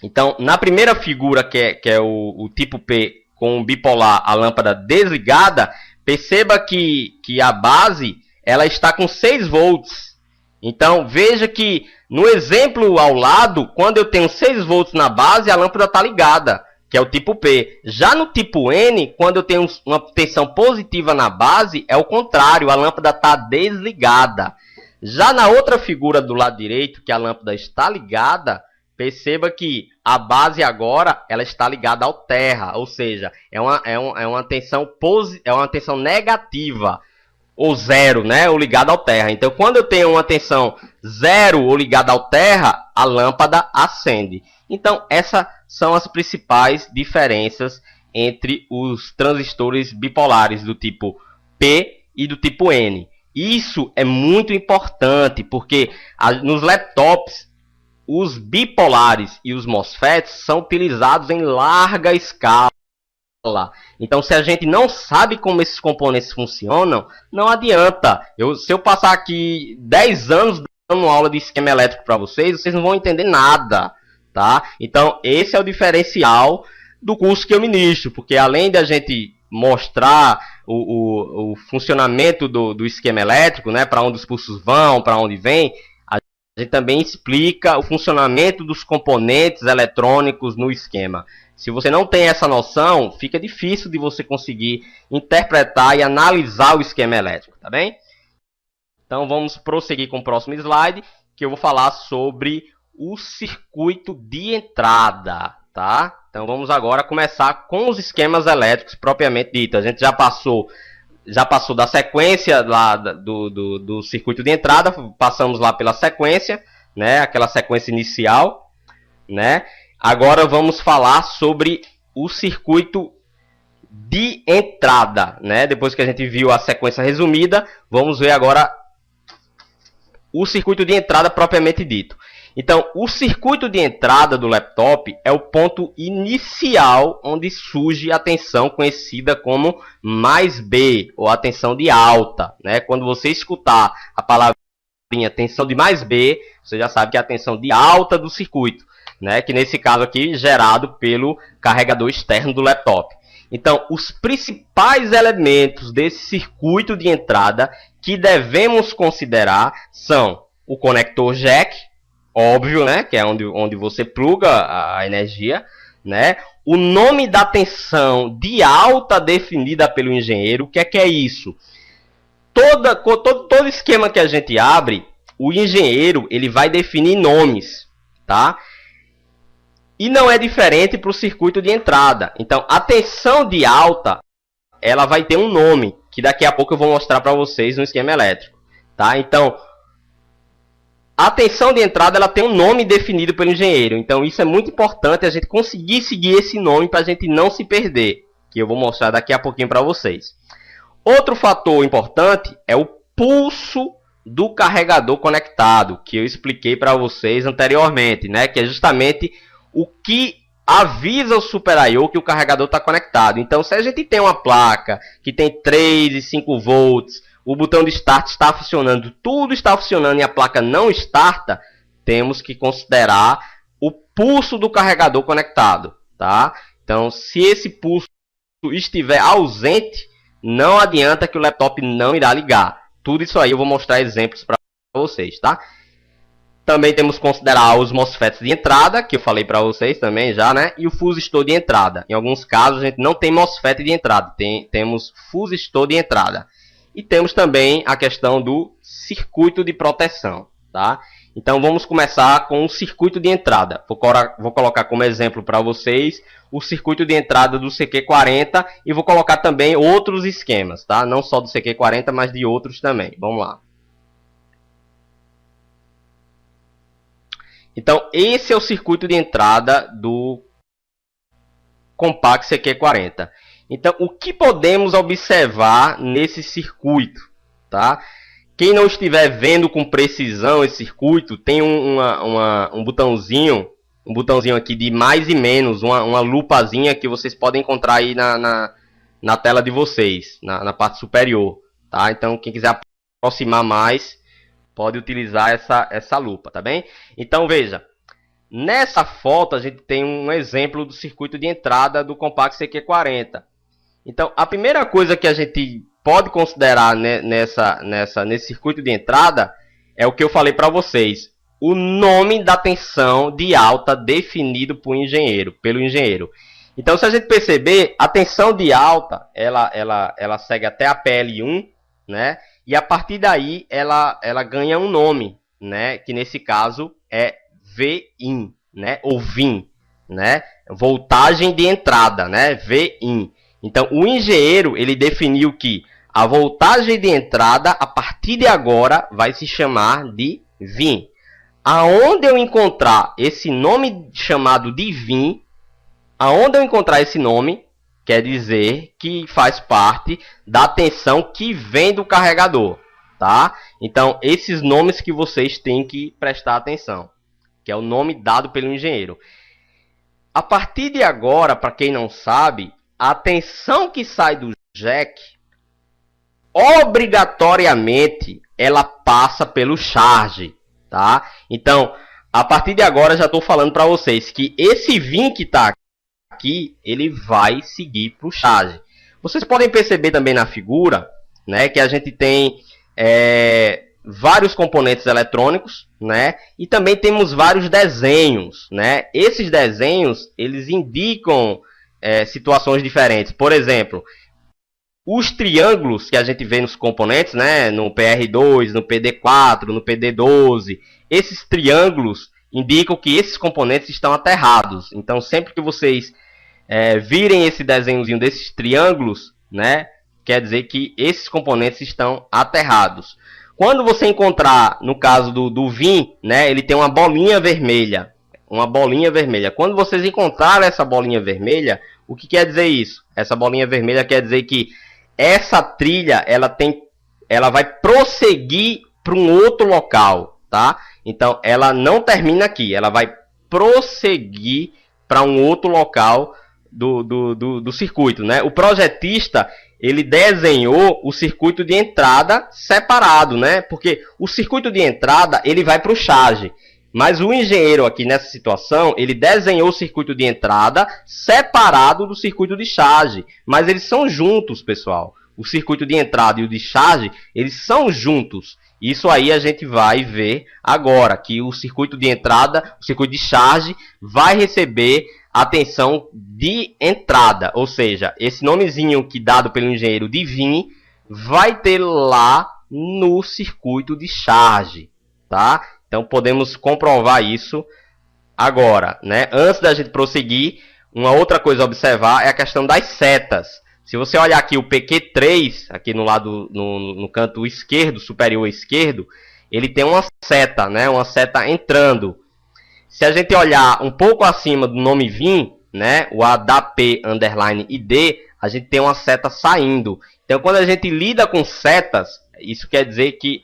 Então, na primeira figura, que é o tipo P com o bipolar, a lâmpada desligada, perceba que a base ela está com 6 volts. Então, veja que no exemplo ao lado, quando eu tenho 6 volts na base, a lâmpada está ligada, que é o tipo P. Já no tipo N, quando eu tenho uma tensão positiva na base, é o contrário, a lâmpada está desligada. Já na outra figura do lado direito, que a lâmpada está ligada, perceba que a base agora ela está ligada ao terra, ou seja, é uma tensão negativa, ou zero, né, ou ligada ao terra. Então, quando eu tenho uma tensão zero ou ligada ao terra, a lâmpada acende. Então, essas são as principais diferenças entre os transistores bipolares do tipo P e do tipo N. Isso é muito importante, porque nos laptops, os bipolares e os MOSFETs são utilizados em larga escala. Então, se a gente não sabe como esses componentes funcionam, não adianta. Se eu passar aqui 10 anos dando aula de esquema elétrico para vocês não vão entender nada, tá? Então, esse é o diferencial do curso que eu ministro, porque além de a gente mostrar o funcionamento do esquema elétrico, né, para onde os pulsos vão, para onde vem, a gente também explica o funcionamento dos componentes eletrônicos no esquema. Se você não tem essa noção, fica difícil de você conseguir interpretar e analisar o esquema elétrico, tá bem? Então vamos prosseguir com o próximo slide, que eu vou falar sobre o circuito de entrada, tá? Então vamos agora começar com os esquemas elétricos propriamente dito. A gente já passou da sequência lá do circuito de entrada, passamos lá pela sequência, né? Aquela sequência inicial, né? Agora vamos falar sobre o circuito de entrada, né? Depois que a gente viu a sequência resumida, vamos ver agora o circuito de entrada propriamente dito. Então, o circuito de entrada do laptop é o ponto inicial onde surge a tensão conhecida como mais B, ou a tensão de alta, né? Quando você escutar a palavrinha tensão de mais B, você já sabe que é a tensão de alta do circuito, né? Que nesse caso aqui, gerado pelo carregador externo do laptop. Então, os principais elementos desse circuito de entrada que devemos considerar são o conector jack, óbvio, né? Que é onde você pluga a energia, né? O nome da tensão de alta definida pelo engenheiro. O que é isso? Todo esquema que a gente abre, o engenheiro ele vai definir nomes, tá? E não é diferente para o circuito de entrada. Então, a tensão de alta, ela vai ter um nome, que daqui a pouco eu vou mostrar para vocês no esquema elétrico, tá? Então, a tensão de entrada ela tem um nome definido pelo engenheiro. Então, isso é muito importante a gente conseguir seguir esse nome para a gente não se perder, que eu vou mostrar daqui a pouquinho para vocês. Outro fator importante é o pulso do carregador conectado, que eu expliquei para vocês anteriormente, né? Que é justamente o que avisa o Super I/O que o carregador está conectado. Então, se a gente tem uma placa que tem 3 e 5 volts, o botão de start está funcionando, tudo está funcionando e a placa não starta, temos que considerar o pulso do carregador conectado, tá? Então, se esse pulso estiver ausente, não adianta que o laptop não irá ligar. Tudo isso aí eu vou mostrar exemplos para vocês, tá? Também temos que considerar os MOSFETs de entrada, que eu falei para vocês também já, né? E o fusistor de entrada. Em alguns casos a gente não tem MOSFET de entrada, temos fusistor de entrada. E temos também a questão do circuito de proteção, tá? Então vamos começar com o circuito de entrada. Vou colocar como exemplo para vocês o circuito de entrada do CQ40 e vou colocar também outros esquemas, tá? Não só do CQ40, mas de outros também. Vamos lá. Então, esse é o circuito de entrada do Compaq CQ40. Então, o que podemos observar nesse circuito, tá? Quem não estiver vendo com precisão esse circuito, tem um botãozinho aqui de mais e menos, uma lupazinha que vocês podem encontrar aí na tela de vocês, na parte superior, tá? Então, quem quiser aproximar mais, pode utilizar essa lupa, tá bem? Então, veja, nessa foto a gente tem um exemplo do circuito de entrada do Compaq CQ40. Então, a primeira coisa que a gente pode considerar nesse circuito de entrada é o que eu falei para vocês. O nome da tensão de alta definido pelo engenheiro. Então, se a gente perceber, a tensão de alta, ela segue até a PL1, né? E a partir daí, ela ganha um nome, né? Que nesse caso é VIN, né? Ou VIN, né? Voltagem de entrada, né? VIN. Então, o engenheiro, ele definiu que a voltagem de entrada, a partir de agora, vai se chamar de VIN. Aonde eu encontrar esse nome chamado de VIN, aonde eu encontrar esse nome, quer dizer que faz parte da tensão que vem do carregador, tá? Então, esses nomes que vocês têm que prestar atenção, que é o nome dado pelo engenheiro. A partir de agora, para quem não sabe, a tensão que sai do jack, obrigatoriamente, ela passa pelo charge, tá? Então, a partir de agora, já estou falando para vocês que esse VIN que está aqui, ele vai seguir para o charge. Vocês podem perceber também na figura, né, que a gente tem vários componentes eletrônicos, né, e também temos vários desenhos, né? Esses desenhos, eles indicam situações diferentes. Por exemplo, os triângulos que a gente vê nos componentes, né, no PR2, no PD4, no PD12, esses triângulos indicam que esses componentes estão aterrados. Então, sempre que vocês virem esse desenhozinho desses triângulos, né, quer dizer que esses componentes estão aterrados. Quando você encontrar, no caso do VIN, né, ele tem uma bolinha vermelha. Uma bolinha vermelha. Quando vocês encontrarem essa bolinha vermelha, o que quer dizer isso? Essa bolinha vermelha quer dizer que essa trilha, ela vai prosseguir para um outro local, tá? Então, ela não termina aqui, ela vai prosseguir para um outro local do circuito, né? O projetista, ele desenhou o circuito de entrada separado, né? Porque o circuito de entrada, ele vai para o charge. Mas o engenheiro aqui nessa situação, ele desenhou o circuito de entrada separado do circuito de charge. Mas eles são juntos, pessoal. O circuito de entrada e o de charge, eles são juntos. Isso aí a gente vai ver agora, que o circuito de entrada, o circuito de charge, vai receber a tensão de entrada. Ou seja, esse nomezinho que dado pelo engenheiro de VIN, vai ter lá no circuito de charge, tá? Então, podemos comprovar isso agora, né? Antes da gente prosseguir, uma outra coisa a observar é a questão das setas. Se você olhar aqui o PQ3, aqui no lado, no canto esquerdo, superior esquerdo, ele tem uma seta, né? Uma seta entrando. Se a gente olhar um pouco acima do nome VIN, né? O ADP_ID, a gente tem uma seta saindo. Então, quando a gente lida com setas, isso quer dizer que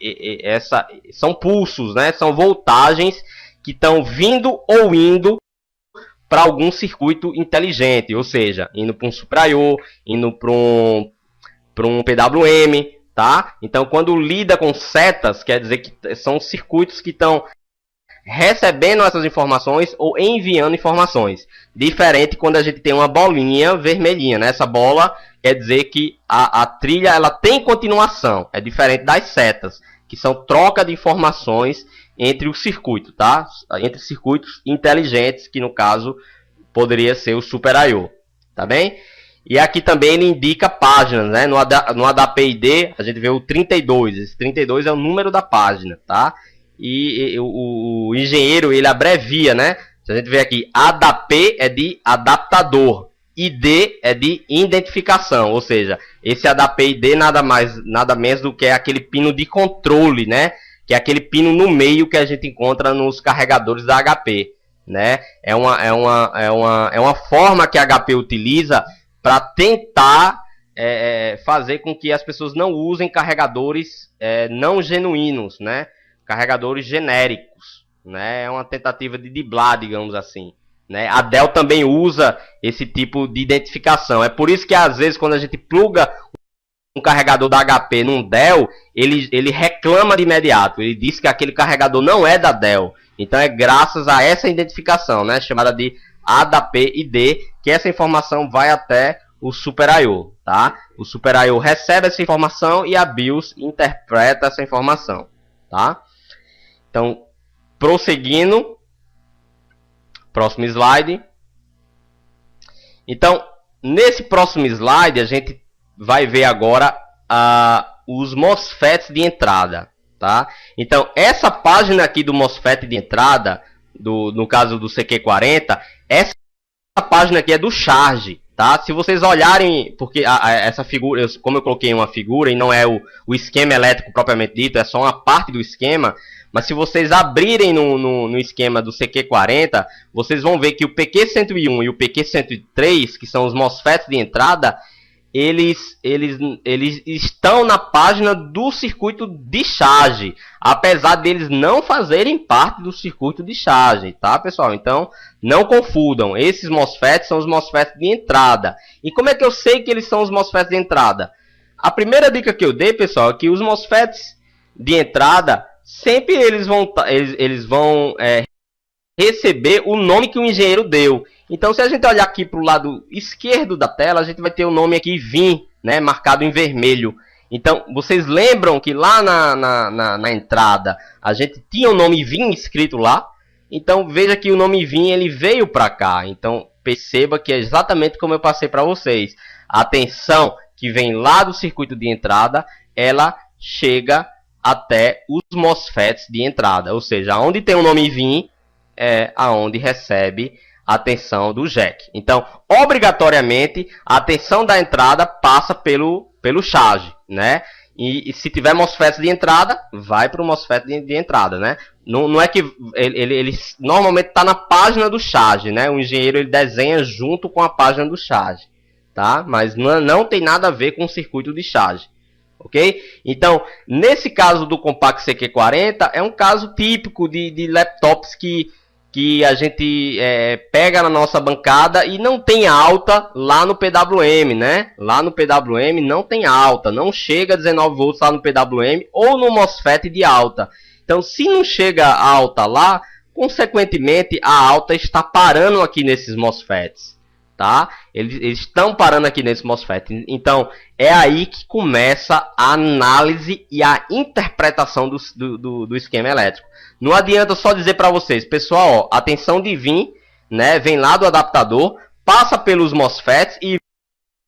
são pulsos, né? São voltagens que estão vindo ou indo para algum circuito inteligente, ou seja, indo para um supra-I/O, indo para um PWM, tá? Então, quando lida com setas, quer dizer que são circuitos que estão recebendo essas informações ou enviando informações. Diferente quando a gente tem uma bolinha vermelhinha, né? Essa bola quer dizer que a trilha ela tem continuação. É diferente das setas, que são troca de informações entre o circuito, tá? Entre circuitos inteligentes, que no caso poderia ser o Super I/O, tá bem? E aqui também ele indica páginas, né? No ADP/ID a gente vê o 32. Esse 32 é o número da página, tá? E o engenheiro, ele abrevia, né? Se a gente vê aqui, ADP é de adaptador, ID é de identificação, ou seja, esse ADP/ID nada menos do que aquele pino de controle, né? que é aquele pino no meio que a gente encontra nos carregadores da HP, né? É uma forma que a HP utiliza para tentar fazer com que as pessoas não usem carregadores não genuínos, né? Carregadores genéricos, né? É uma tentativa de driblar, digamos assim, né? A Dell também usa esse tipo de identificação. É por isso que às vezes quando a gente pluga um carregador da HP num Dell, ele reclama de imediato. Ele diz que aquele carregador não é da Dell. Então é graças a essa identificação, né, chamada de ADAP-ID, que essa informação vai até o Super I/O, tá? O Super I/O recebe essa informação e a BIOS interpreta essa informação, tá? Então, prosseguindo, próximo slide. Então, nesse próximo slide, a gente vai ver agora os MOSFETs de entrada, tá? Então, essa página aqui do MOSFET de entrada, no caso do CQ40, essa página aqui é do charge, tá? Se vocês olharem, porque essa figura, como eu coloquei uma figura e não é o esquema elétrico propriamente dito, é só uma parte do esquema, mas se vocês abrirem no esquema do CQ40, vocês vão ver que o PQ101 e o PQ103, que são os MOSFETs de entrada, eles estão na página do circuito de charge, apesar deles não fazerem parte do circuito de charge, tá, pessoal? Então, não confundam. Esses MOSFETs são os MOSFETs de entrada. E como é que eu sei que eles são os MOSFETs de entrada? A primeira dica que eu dei, pessoal, é que os MOSFETs de entrada, sempre eles vão receber o nome que o engenheiro deu. Então, se a gente olhar aqui para o lado esquerdo da tela, a gente vai ter o nome aqui VIN, né, marcado em vermelho. Então, vocês lembram que lá na entrada a gente tinha o nome VIN escrito lá? Então, veja que o nome VIN ele veio para cá. Então, perceba que é exatamente como eu passei para vocês. A tensão que vem lá do circuito de entrada, ela chega até os MOSFETs de entrada. Ou seja, onde tem o nome VIN é aonde recebe a tensão do jack. Então, obrigatoriamente, a tensão da entrada passa pelo charge, né? E se tiver MOSFET de entrada, vai para o MOSFET de entrada, né? Não é que ele normalmente está na página do charge, né? O engenheiro ele desenha junto com a página do charge, tá? Mas não tem nada a ver com o circuito de charge, ok? Então, nesse caso do Compaq CQ40, é um caso típico de laptops que a gente pega na nossa bancada e não tem alta lá no PWM, né? Lá no PWM não tem alta, não chega a 19 volts lá no PWM ou no MOSFET de alta. Então, se não chega a alta lá, consequentemente a alta está parando aqui nesses MOSFETs, tá? Eles estão parando aqui nesse MOSFET. Então, é aí que começa a análise e a interpretação do esquema elétrico. Não adianta só dizer para vocês, pessoal, ó, a tensão de VIN, né, vem lá do adaptador, passa pelos MOSFETs e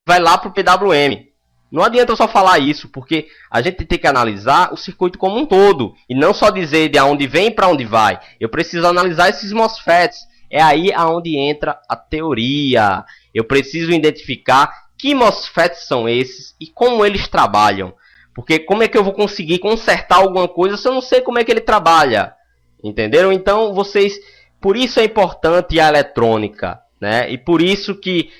vai lá para o PWM. Não adianta só falar isso, porque a gente tem que analisar o circuito como um todo. E não só dizer de onde vem e para onde vai. Eu preciso analisar esses MOSFETs. É aí aonde entra a teoria. Eu preciso identificar que MOSFETs são esses e como eles trabalham. Porque como é que eu vou conseguir consertar alguma coisa se eu não sei como é que ele trabalha? Entenderam? Então, por isso é importante a eletrônica, né? E por isso que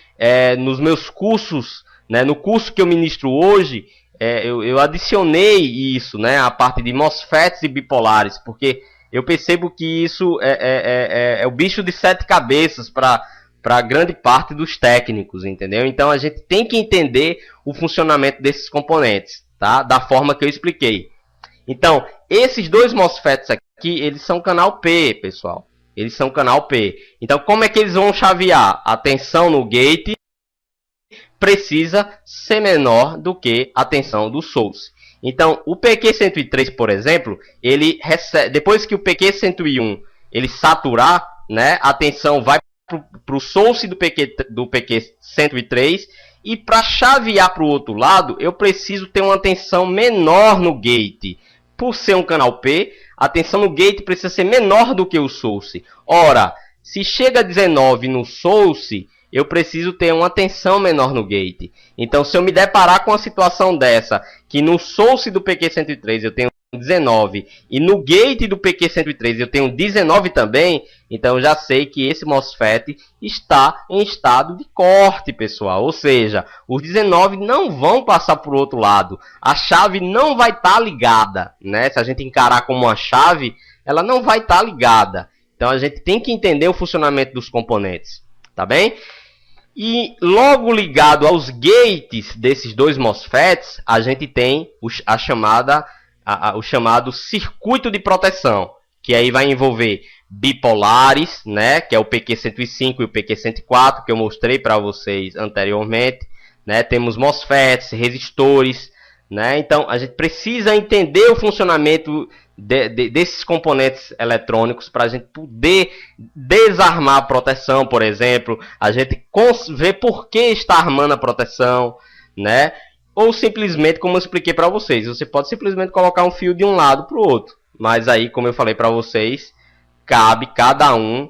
nos meus cursos, né, no curso que eu ministro hoje, eu adicionei isso, né, a parte de MOSFETs e bipolares, porque eu percebo que isso é o bicho de 7 cabeças para grande parte dos técnicos, entendeu? Então, a gente tem que entender o funcionamento desses componentes, tá? Da forma que eu expliquei. Então, esses dois MOSFETs aqui, eles são canal P, pessoal. Eles são canal P. Então, como é que eles vão chavear? A tensão no gate precisa ser menor do que a tensão do source. Então, o PQ103, por exemplo, ele recebe, depois que o PQ101 ele saturar, né, a tensão vai para o source do PQ103 e para chavear para o outro lado, eu preciso ter uma tensão menor no gate. Por ser um canal P, a tensão no gate precisa ser menor do que o source. Ora, se chega a 19 no source, eu preciso ter uma tensão menor no gate. Então, se eu me deparar com uma situação dessa, que no source do PQ103 eu tenho 19 e no gate do PQ103 eu tenho 19 também, então eu já sei que esse MOSFET está em estado de corte, pessoal. Ou seja, os 19 não vão passar para o outro lado. A chave não vai estar ligada, né? Se a gente encarar como uma chave, ela não vai estar ligada. Então a gente tem que entender o funcionamento dos componentes, tá bem? E logo ligado aos gates desses dois MOSFETs, a gente tem o chamado circuito de proteção, que aí vai envolver bipolares, né, que é o PQ105 e o PQ104, que eu mostrei para vocês anteriormente, né, temos MOSFETs, resistores, né, então a gente precisa entender o funcionamento desses componentes eletrônicos para a gente poder desarmar a proteção, por exemplo, a gente ver por que está armando a proteção, né, ou simplesmente, como eu expliquei para vocês, você pode simplesmente colocar um fio de um lado para o outro. Mas aí, como eu falei para vocês, cabe cada um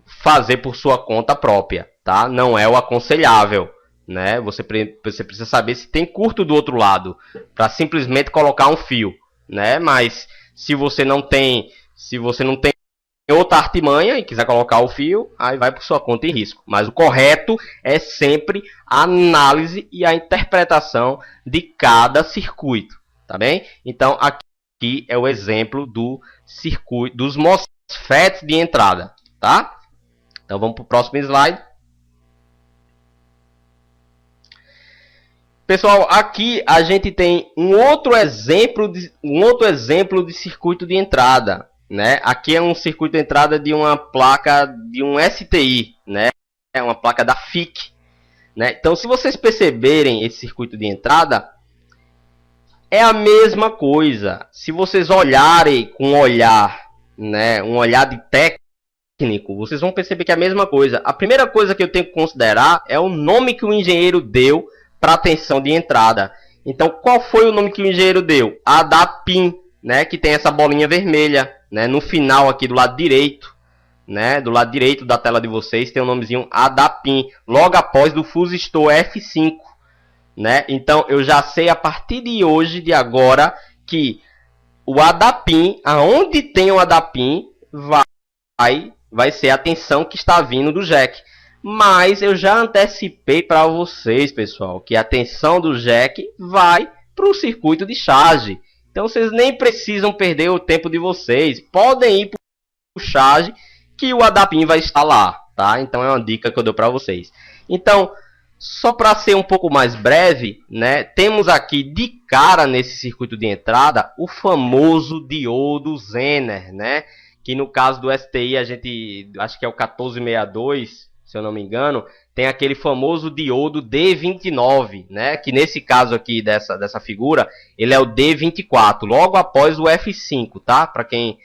fazer por sua conta própria, tá? Não é o aconselhável, né? Você precisa saber se tem curto do outro lado, para simplesmente colocar um fio, né? Mas se você não tem outra artimanha e quiser colocar o fio, aí vai por sua conta e risco. Mas o correto é sempre a análise e a interpretação de cada circuito, tá bem? Então aqui é o exemplo do circuito dos MOSFETs de entrada, tá? Então vamos para o próximo slide. Pessoal, aqui a gente tem um outro exemplo de circuito de entrada, né? Aqui é um circuito de entrada de uma placa de um STI, né? É uma placa da FIC, né? Então, se vocês perceberem esse circuito de entrada, é a mesma coisa. Se vocês olharem com um olhar, né, um olhar de técnico, vocês vão perceber que é a mesma coisa. A primeira coisa que eu tenho que considerar é o nome que o engenheiro deu para a tensão de entrada. Então, qual foi o nome que o engenheiro deu? ADAPIN, né, que tem essa bolinha vermelha, né, no final aqui do lado direito, né, do lado direito da tela de vocês tem o nomezinho ADAPIN, logo após do fusistor F5, né? Então eu já sei a partir de hoje, de agora, que o ADAPIN, aonde tem o ADAPIN, vai ser a tensão que está vindo do jack. Mas eu já antecipei para vocês, pessoal, que a tensão do jack vai para o circuito de charge. Então vocês nem precisam perder o tempo de vocês. Podem ir para o charge que o ADAPIN vai estar lá, tá? Então é uma dica que eu dou para vocês. Então, só para ser um pouco mais breve, né? Temos aqui de cara nesse circuito de entrada o famoso diodo Zener, né? Que no caso do STI a gente, acho que é o 1462, se eu não me engano, tem aquele famoso diodo D29, né? Que nesse caso aqui dessa figura, ele é o D24, logo após o F5, tá? Para quem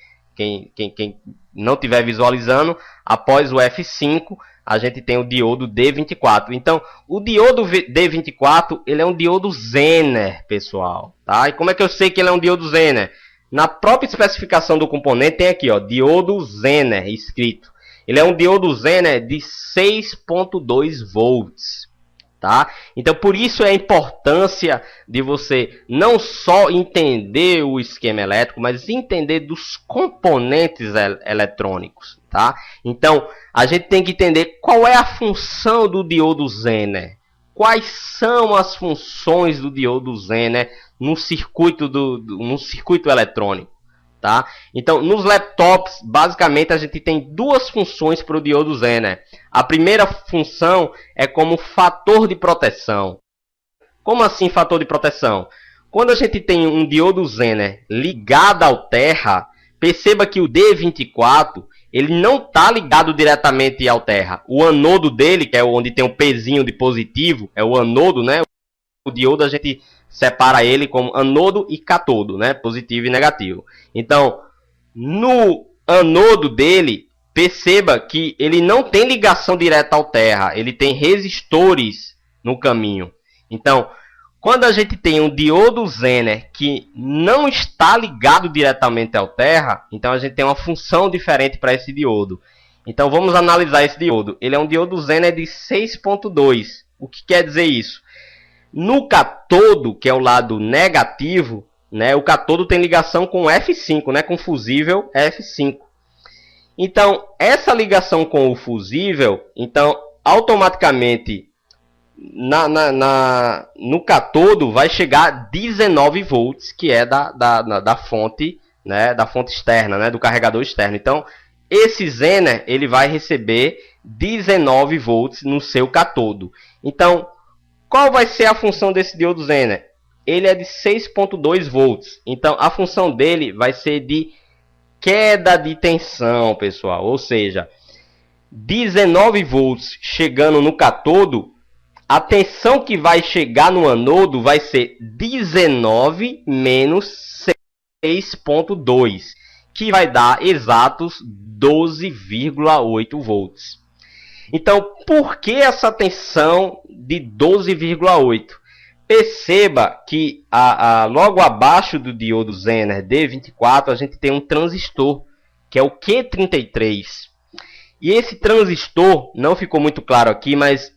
não estiver visualizando, após o F5, a gente tem o diodo D24. Então, o diodo D24, ele é um diodo Zener, pessoal, tá? E como é que eu sei que ele é um diodo Zener? Na própria especificação do componente tem aqui, ó, diodo Zener escrito. Ele é um diodo Zener de 6.2 volts, tá? Então, por isso é a importância de você não só entender o esquema elétrico, mas entender dos componentes eletrônicos, tá? Então, a gente tem que entender qual é a função do diodo Zener. Quais são as funções do diodo Zener no circuito eletrônico, tá? Então, nos laptops, basicamente, a gente tem duas funções para o diodo Zener. A primeira função é como fator de proteção. Como assim fator de proteção? Quando a gente tem um diodo Zener ligado ao terra, perceba que o D24, ele não está ligado diretamente ao terra. O anodo dele, que é onde tem um pezinho de positivo, é o anodo, né? O diodo a gente separa ele como anodo e catodo, né? Positivo e negativo. Então, no anodo dele, perceba que ele não tem ligação direta ao terra, ele tem resistores no caminho. Então, quando a gente tem um diodo Zener que não está ligado diretamente ao terra, então a gente tem uma função diferente para esse diodo. Então vamos analisar esse diodo. Ele é um diodo Zener de 6.2. O que quer dizer isso? No catodo, que é o lado negativo, né? O cátodo tem ligação com F5, né? Com fusível F5. Então, essa ligação com o fusível, então, automaticamente, no cátodo vai chegar 19 volts, que é da fonte, né? Da fonte externa, né? Do carregador externo. Então, esse Zener, ele vai receber 19 volts no seu cátodo. Então, qual vai ser a função desse diodo Zener? Ele é de 6.2 volts. Então, a função dele vai ser de queda de tensão, pessoal. Ou seja, 19 volts chegando no cátodo, a tensão que vai chegar no anodo vai ser 19 menos 6.2, que vai dar exatos 12,8 volts. Então, por que essa tensão de 12,8? Perceba que logo abaixo do diodo Zener D24 a gente tem um transistor, que é o Q33. E esse transistor, não ficou muito claro aqui, mas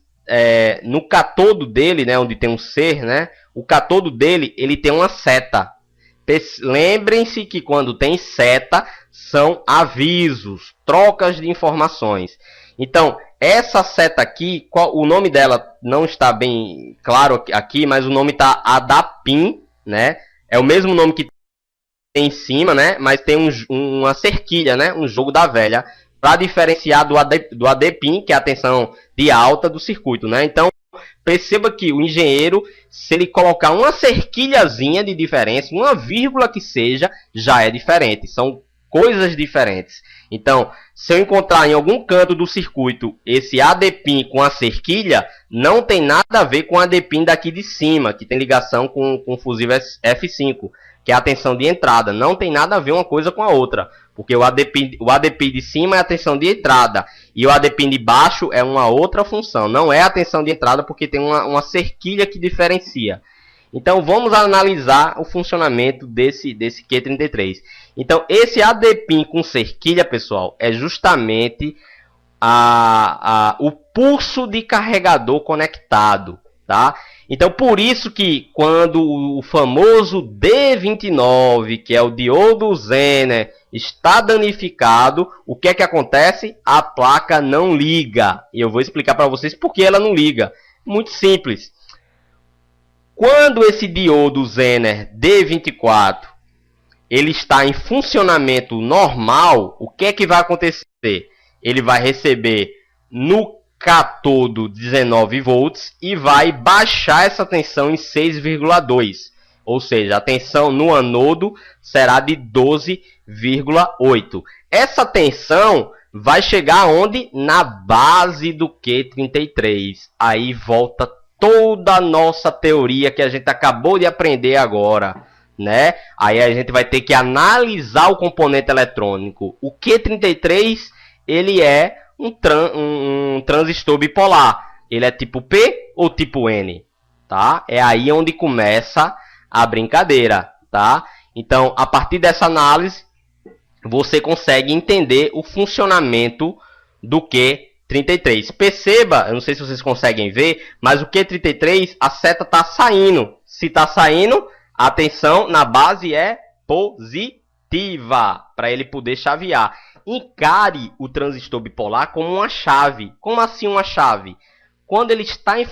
no cátodo dele, né, onde tem um ser, né, o cátodo dele ele tem uma seta. Lembrem-se que quando tem seta, são avisos, trocas de informações. Então, essa seta aqui, o nome dela não está bem claro aqui, mas o nome está ADAPIN, né? É o mesmo nome que tem em cima, né? Mas tem uma cerquilha, né? Um jogo da velha, para diferenciar do ADPIN, que é a tensão de alta do circuito, né? Então, perceba que o engenheiro, se ele colocar uma cerquilhazinha de diferença, uma vírgula que seja, já é diferente. São coisas diferentes. Então, se eu encontrar em algum canto do circuito esse ADPIN com a cerquilha, não tem nada a ver com o ADPIN daqui de cima, que tem ligação com o fusível F5, que é a tensão de entrada. Não tem nada a ver uma coisa com a outra, porque o ADPIN de cima é a tensão de entrada, e o ADPIN de baixo é uma outra função. Não é a tensão de entrada, porque tem uma cerquilha que diferencia. Então, vamos analisar o funcionamento desse Q33. Então, esse ADPIN com cerquilha, pessoal, é justamente o pulso de carregador conectado, tá? Então, por isso que quando o famoso D29, que é o diodo Zener, está danificado, o que é que acontece? A placa não liga. E eu vou explicar para vocês por que ela não liga. Muito simples. Quando esse diodo Zener D24 ele está em funcionamento normal, o que é que vai acontecer? Ele vai receber no cátodo 19 volts e vai baixar essa tensão em 6,2. Ou seja, a tensão no anodo será de 12,8. Essa tensão vai chegar onde? Na base do Q33. Aí volta toda a nossa teoria que a gente acabou de aprender agora, né? Aí a gente vai ter que analisar o componente eletrônico. O Q33, ele é um transistor bipolar. Ele é tipo P ou tipo N, tá? É aí onde começa a brincadeira, tá? Então, a partir dessa análise, você consegue entender o funcionamento do Q33. Perceba, eu não sei se vocês conseguem ver, mas o Q33, a seta está saindo. Se está saindo, a tensão na base é positiva, para ele poder chavear. Encare o transistor bipolar como uma chave. Como assim uma chave? Quando ele está em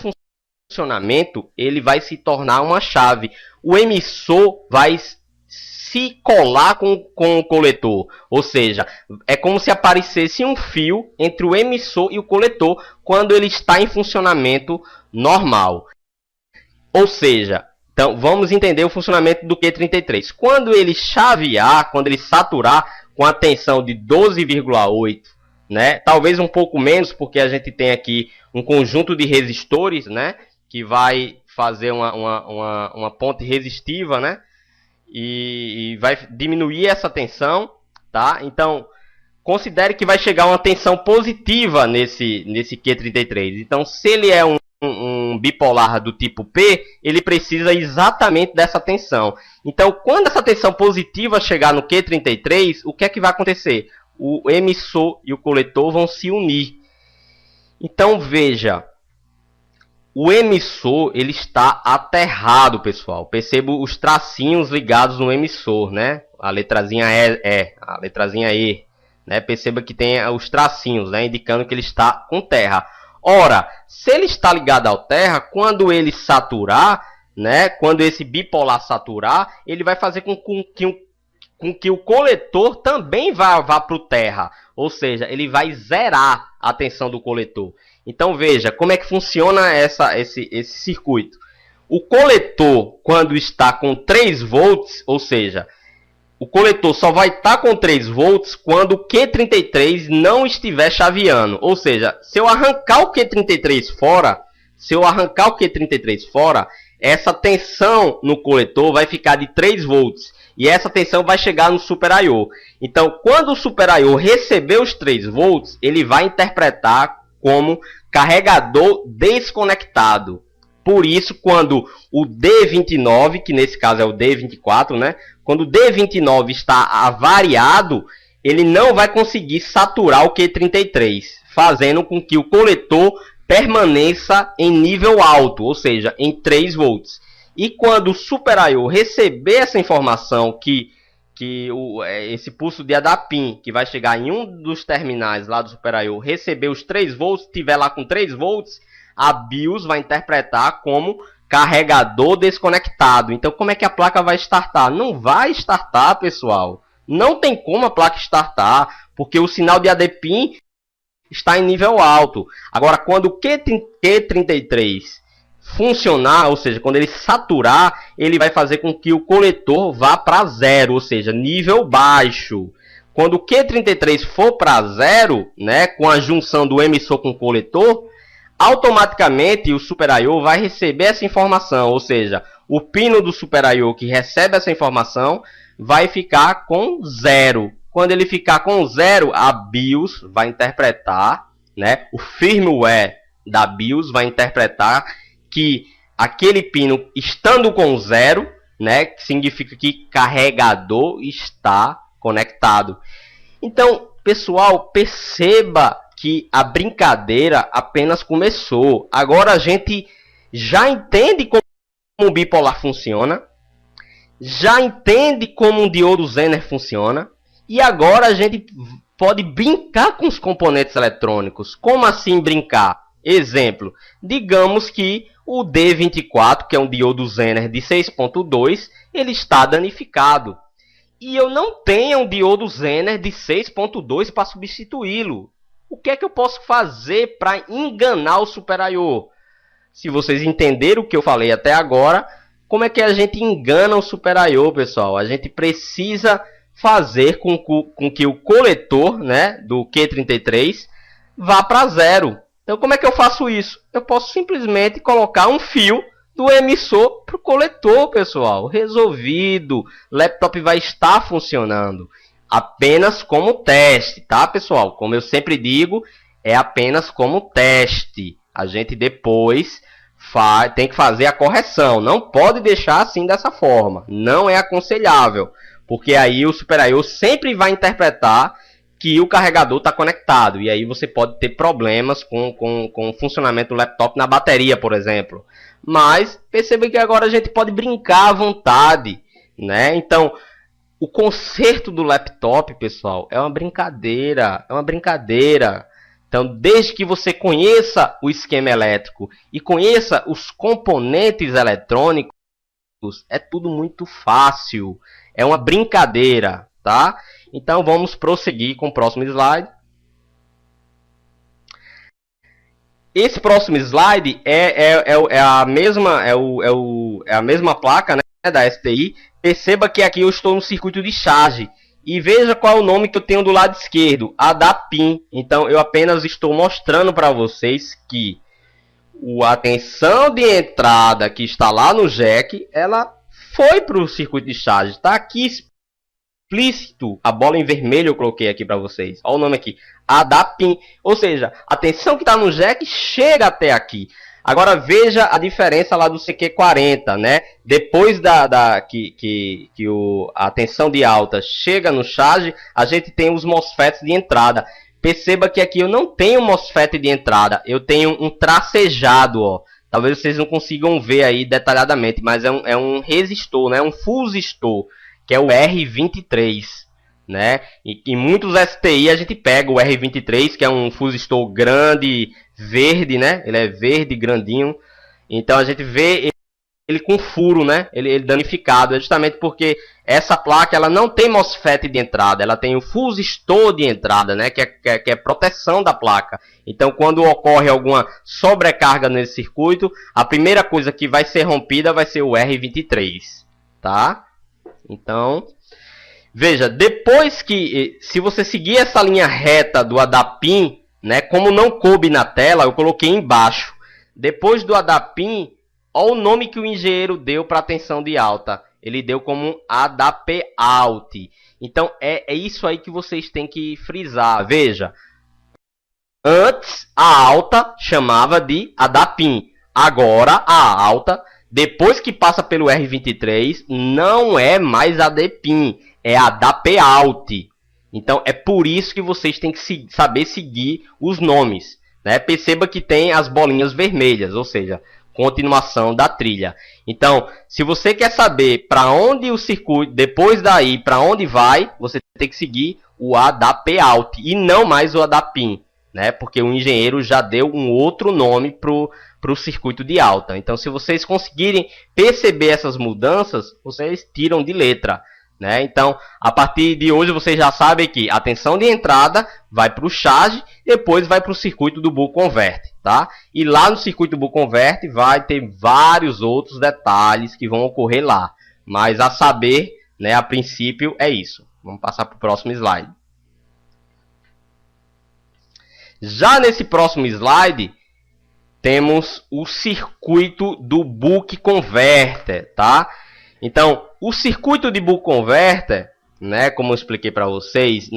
funcionamento, ele vai se tornar uma chave. O emissor vai se colar com o coletor. Ou seja, é como se aparecesse um fio entre o emissor e o coletor quando ele está em funcionamento normal. Ou seja, então vamos entender o funcionamento do Q33. Quando ele chavear, quando ele saturar com a tensão de 12,8, né? Talvez um pouco menos, porque a gente tem aqui um conjunto de resistores, né? Que vai fazer uma ponte resistiva, né? E vai diminuir essa tensão, tá? Então, considere que vai chegar uma tensão positiva nesse Q33. Então, se ele é um bipolar do tipo P, ele precisa exatamente dessa tensão. Então, quando essa tensão positiva chegar no Q33, o que é que vai acontecer? O emissor e o coletor vão se unir. Então, veja, o emissor ele está aterrado, pessoal. Perceba os tracinhos ligados no emissor, né? A letrazinha a letrazinha E, né? Perceba que tem os tracinhos, né? Indicando que ele está com terra. Ora, se ele está ligado ao terra, quando ele saturar, né? Quando esse bipolar saturar, ele vai fazer com que o coletor também vá para o terra. Ou seja, ele vai zerar a tensão do coletor. Então veja como é que funciona esse circuito. O coletor, quando está com 3 volts, ou seja, o coletor só vai estar com 3 volts quando o Q33 não estiver chaveando. Ou seja, se eu arrancar o Q33 fora, essa tensão no coletor vai ficar de 3 volts. E essa tensão vai chegar no Super I/O. Então, quando o Super I/O receber os 3 volts, ele vai interpretar como carregador desconectado. Por isso, quando o D29, que nesse caso é o D24, né? Quando o D29 está avariado, ele não vai conseguir saturar o Q33, fazendo com que o coletor permaneça em nível alto, ou seja, em 3 volts. E quando o Super I/O receber essa informação que esse pulso de ADAPIN, que vai chegar em um dos terminais lá do Super I/O, receber os 3 volts, estiver lá com 3 volts, a BIOS vai interpretar como carregador desconectado. Então, como é que a placa vai startar? Não vai startar, pessoal. Não tem como a placa startar, porque o sinal de ADAPIN está em nível alto. Agora, quando o Q33 funcionar, ou seja, quando ele saturar, ele vai fazer com que o coletor vá para zero, ou seja, nível baixo. Quando o Q33 for para zero, né, com a junção do emissor com o coletor, automaticamente o Super I/O vai receber essa informação, ou seja, o pino do Super I/O que recebe essa informação vai ficar com zero. Quando ele ficar com zero, a BIOS vai interpretar, né, o firmware da BIOS vai interpretar que aquele pino estando com zero, né, que significa que carregador está conectado. Então, pessoal, perceba que a brincadeira apenas começou. Agora a gente já entende como um bipolar funciona, já entende como um diodo Zener funciona, e agora a gente pode brincar com os componentes eletrônicos. Como assim brincar? Exemplo, digamos que o D24, que é um diodo Zener de 6.2, ele está danificado. E eu não tenho um diodo Zener de 6.2 para substituí-lo. O que é que eu posso fazer para enganar o Super I/O? Se vocês entenderam o que eu falei até agora, como é que a gente engana o Super I/O, pessoal? A gente precisa fazer com que o coletor, né, do Q33 vá para zero. Então, como é que eu faço isso? Eu posso simplesmente colocar um fio do emissor para o coletor, pessoal. Resolvido. O laptop vai estar funcionando. Apenas como teste, tá, pessoal? Como eu sempre digo, é apenas como teste. A gente depois tem que fazer a correção. Não pode deixar assim dessa forma. Não é aconselhável. Porque aí o Super I/O sempre vai interpretar que o carregador está conectado. E aí você pode ter problemas com o funcionamento do laptop na bateria, por exemplo. Mas perceba que agora a gente pode brincar à vontade, né? Então, o conserto do laptop, pessoal, é uma brincadeira. É uma brincadeira. Então, desde que você conheça o esquema elétrico e conheça os componentes eletrônicos, é tudo muito fácil. É uma brincadeira, tá? Então, vamos prosseguir com o próximo slide. Esse próximo slide é a mesma placa, né, da STI. Perceba que aqui eu estou no circuito de charge. E veja qual é o nome que eu tenho do lado esquerdo, ADAPIN. Então, eu apenas estou mostrando para vocês que a tensão de entrada que está lá no jack, ela foi para o circuito de charge. Está aqui explícito. A bola em vermelho eu coloquei aqui para vocês. Olha o nome aqui, ADAPIN. Ou seja, a tensão que está no jack chega até aqui. Agora veja a diferença lá do CQ40, né? Depois a tensão de alta chega no charge, a gente tem os MOSFETs de entrada. Perceba que aqui eu não tenho MOSFET de entrada, eu tenho um tracejado, ó. talvez vocês não consigam ver aí detalhadamente, mas é um resistor, né? Um fusistor, que é o R23, né? E em muitos STI a gente pega o R23, que é um fusistor grande, verde, né? Ele é verde, grandinho. Então a gente vê ele com furo, né? Ele danificado, é justamente porque essa placa ela não tem MOSFET de entrada, ela tem o fusistor de entrada, né? Que é proteção da placa. Então, quando ocorre alguma sobrecarga nesse circuito, a primeira coisa que vai ser rompida vai ser o R23, tá? Então, veja, depois que, se você seguir essa linha reta do ADAPIN, né? Como não coube na tela, eu coloquei embaixo. Depois do ADAPIN, olha o nome que o engenheiro deu para a tensão de alta. Ele deu como ADAPALT. Então, é isso aí que vocês têm que frisar. Veja, antes a alta chamava de ADAPIN. Agora a alta, depois que passa pelo R23, não é mais ADAPIN, é ADAPALT. Então, é por isso que vocês têm que saber seguir os nomes, né? Perceba que tem as bolinhas vermelhas, ou seja, continuação da trilha. Então, se você quer saber para onde o circuito, depois daí, para onde vai, você tem que seguir o ADAPALT e não mais o ADAPIN, né? Porque o engenheiro já deu um outro nome para o circuito de alta. Então, se vocês conseguirem perceber essas mudanças, vocês tiram de letra, né? Então, a partir de hoje, vocês já sabem que a tensão de entrada vai para o charge, depois vai para o circuito do Buck Converter, tá? E lá no circuito do Buck Converter vai ter vários outros detalhes que vão ocorrer lá. Mas a saber, né, a princípio é isso. Vamos passar para o próximo slide. Já nesse próximo slide, temos o circuito do Buck Converter, tá? Então, o circuito de Buck Converter, né, como eu expliquei para vocês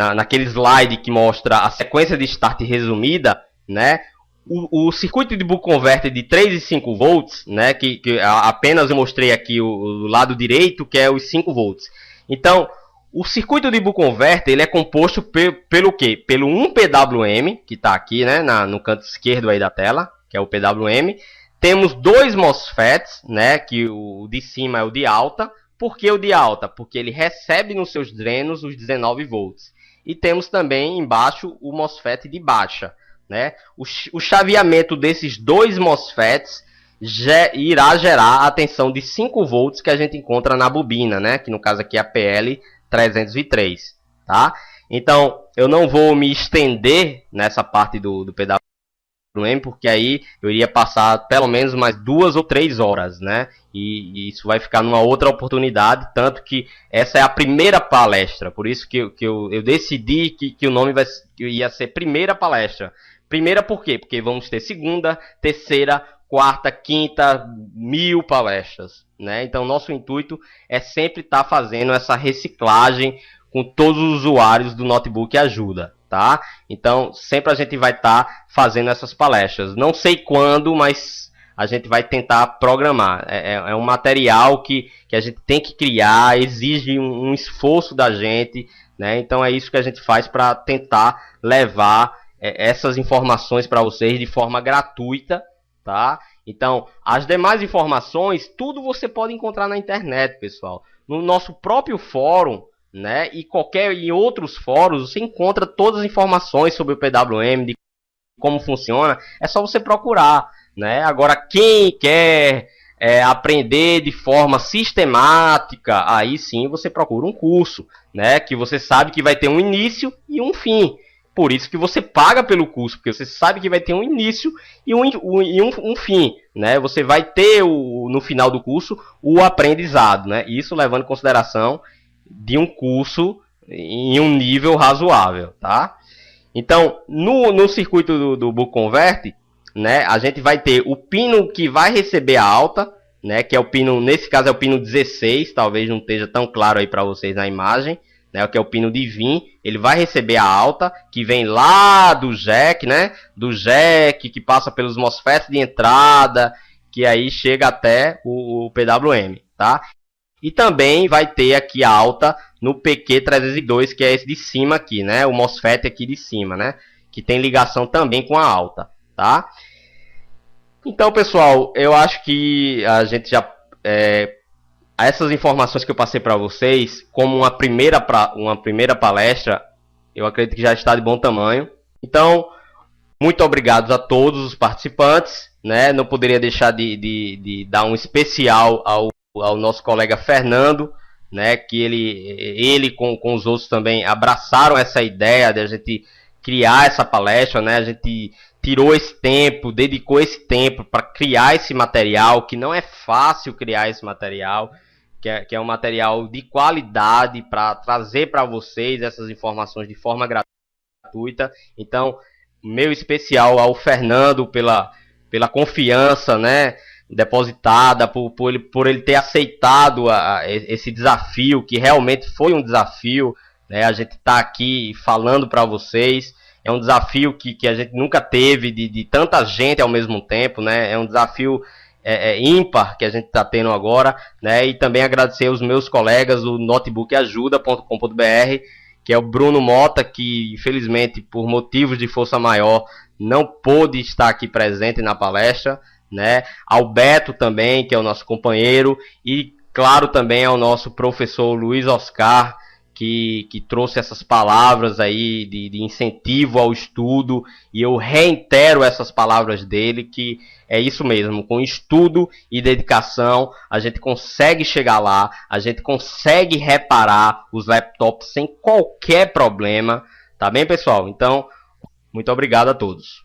naquele slide que mostra a sequência de start resumida, né, o circuito de Buck Converter de 3 e 5 volts, né, que apenas eu mostrei aqui o lado direito, que é os 5 volts. Então, o circuito de Buck Converter ele é composto pelo quê? Pelo 1PWM, que está aqui, né, no canto esquerdo aí da tela, que é o PWM. Temos dois MOSFETs, né, que o de cima é o de alta. Por que o de alta? Porque ele recebe nos seus drenos os 19 volts. E temos também embaixo o MOSFET de baixa, né? O chaveamento desses dois MOSFETs irá gerar a tensão de 5 volts que a gente encontra na bobina, né? Que no caso aqui é a PL303, tá? Então, eu não vou me estender nessa parte do PWM, porque aí eu iria passar pelo menos mais 2 ou 3 horas, né? E isso vai ficar numa outra oportunidade, tanto que essa é a primeira palestra, por isso que eu decidi que o nome ia ser primeira palestra. Primeira por quê? Porque vamos ter segunda, terceira, quarta, quinta, 1000 palestras, né? Então nosso intuito é sempre estar fazendo essa reciclagem com todos os usuários do Notebook Ajuda, tá? Então sempre a gente vai estar fazendo essas palestras. Não sei quando, mas a gente vai tentar programar. É um material que a gente tem que criar, exige um esforço da gente, né? Então é isso que a gente faz para tentar levar essas informações para vocês de forma gratuita, tá? Então, as demais informações, tudo você pode encontrar na internet, pessoal. No nosso próprio fórum, né? E em outros fóruns, você encontra todas as informações sobre o PWM, de como funciona. É só você procurar, né? Agora, quem quer aprender de forma sistemática, aí sim você procura um curso, né? Que você sabe que vai ter um início e um fim. Por isso que você paga pelo curso, porque você sabe que vai ter um início e um fim, né? Você vai ter no final do curso o aprendizado, né? Isso levando em consideração de um curso em um nível razoável, tá? Então, no circuito do Buck Converter, né, a gente vai ter o pino que vai receber a alta, né, que é o pino, nesse caso é o pino 16, talvez não esteja tão claro aí para vocês na imagem, né, que é o pino de VIN, ele vai receber a alta, que vem lá do jack, né, do jack, que passa pelos MOSFETs de entrada, que aí chega até o PWM, tá? E também vai ter aqui a alta no PQ302, que é esse de cima aqui, né, o MOSFET aqui de cima, né, que tem ligação também com a alta, tá? Então, pessoal, eu acho que a gente já essas informações que eu passei para vocês, como uma primeira palestra, eu acredito que já está de bom tamanho. Então, muito obrigado a todos os participantes, né? Não poderia deixar de dar um especial ao nosso colega Fernando, né? Que ele com os outros também abraçaram essa ideia de a gente criar essa palestra, né? A gente tirou esse tempo, dedicou esse tempo para criar esse material, que não é fácil criar esse material, que é um material de qualidade para trazer para vocês essas informações de forma gratuita. Então, meu especial ao Fernando pela confiança, né, depositada, por ele ter aceitado esse desafio, que realmente foi um desafio, né, a gente está aqui falando para vocês, é um desafio que a gente nunca teve de tanta gente ao mesmo tempo, né, é um desafio ímpar que a gente está tendo agora, né, e também agradecer aos meus colegas do notebookajuda.com.br, que é o Bruno Mota, que infelizmente por motivos de força maior não pôde estar aqui presente na palestra, né? Ao Beto também, que é o nosso companheiro, e claro também ao nosso professor Luiz Oscar, que trouxe essas palavras aí de incentivo ao estudo, e eu reitero essas palavras dele, que é isso mesmo, com estudo e dedicação, a gente consegue chegar lá, a gente consegue reparar os laptops sem qualquer problema, tá bem, pessoal? Então, muito obrigado a todos.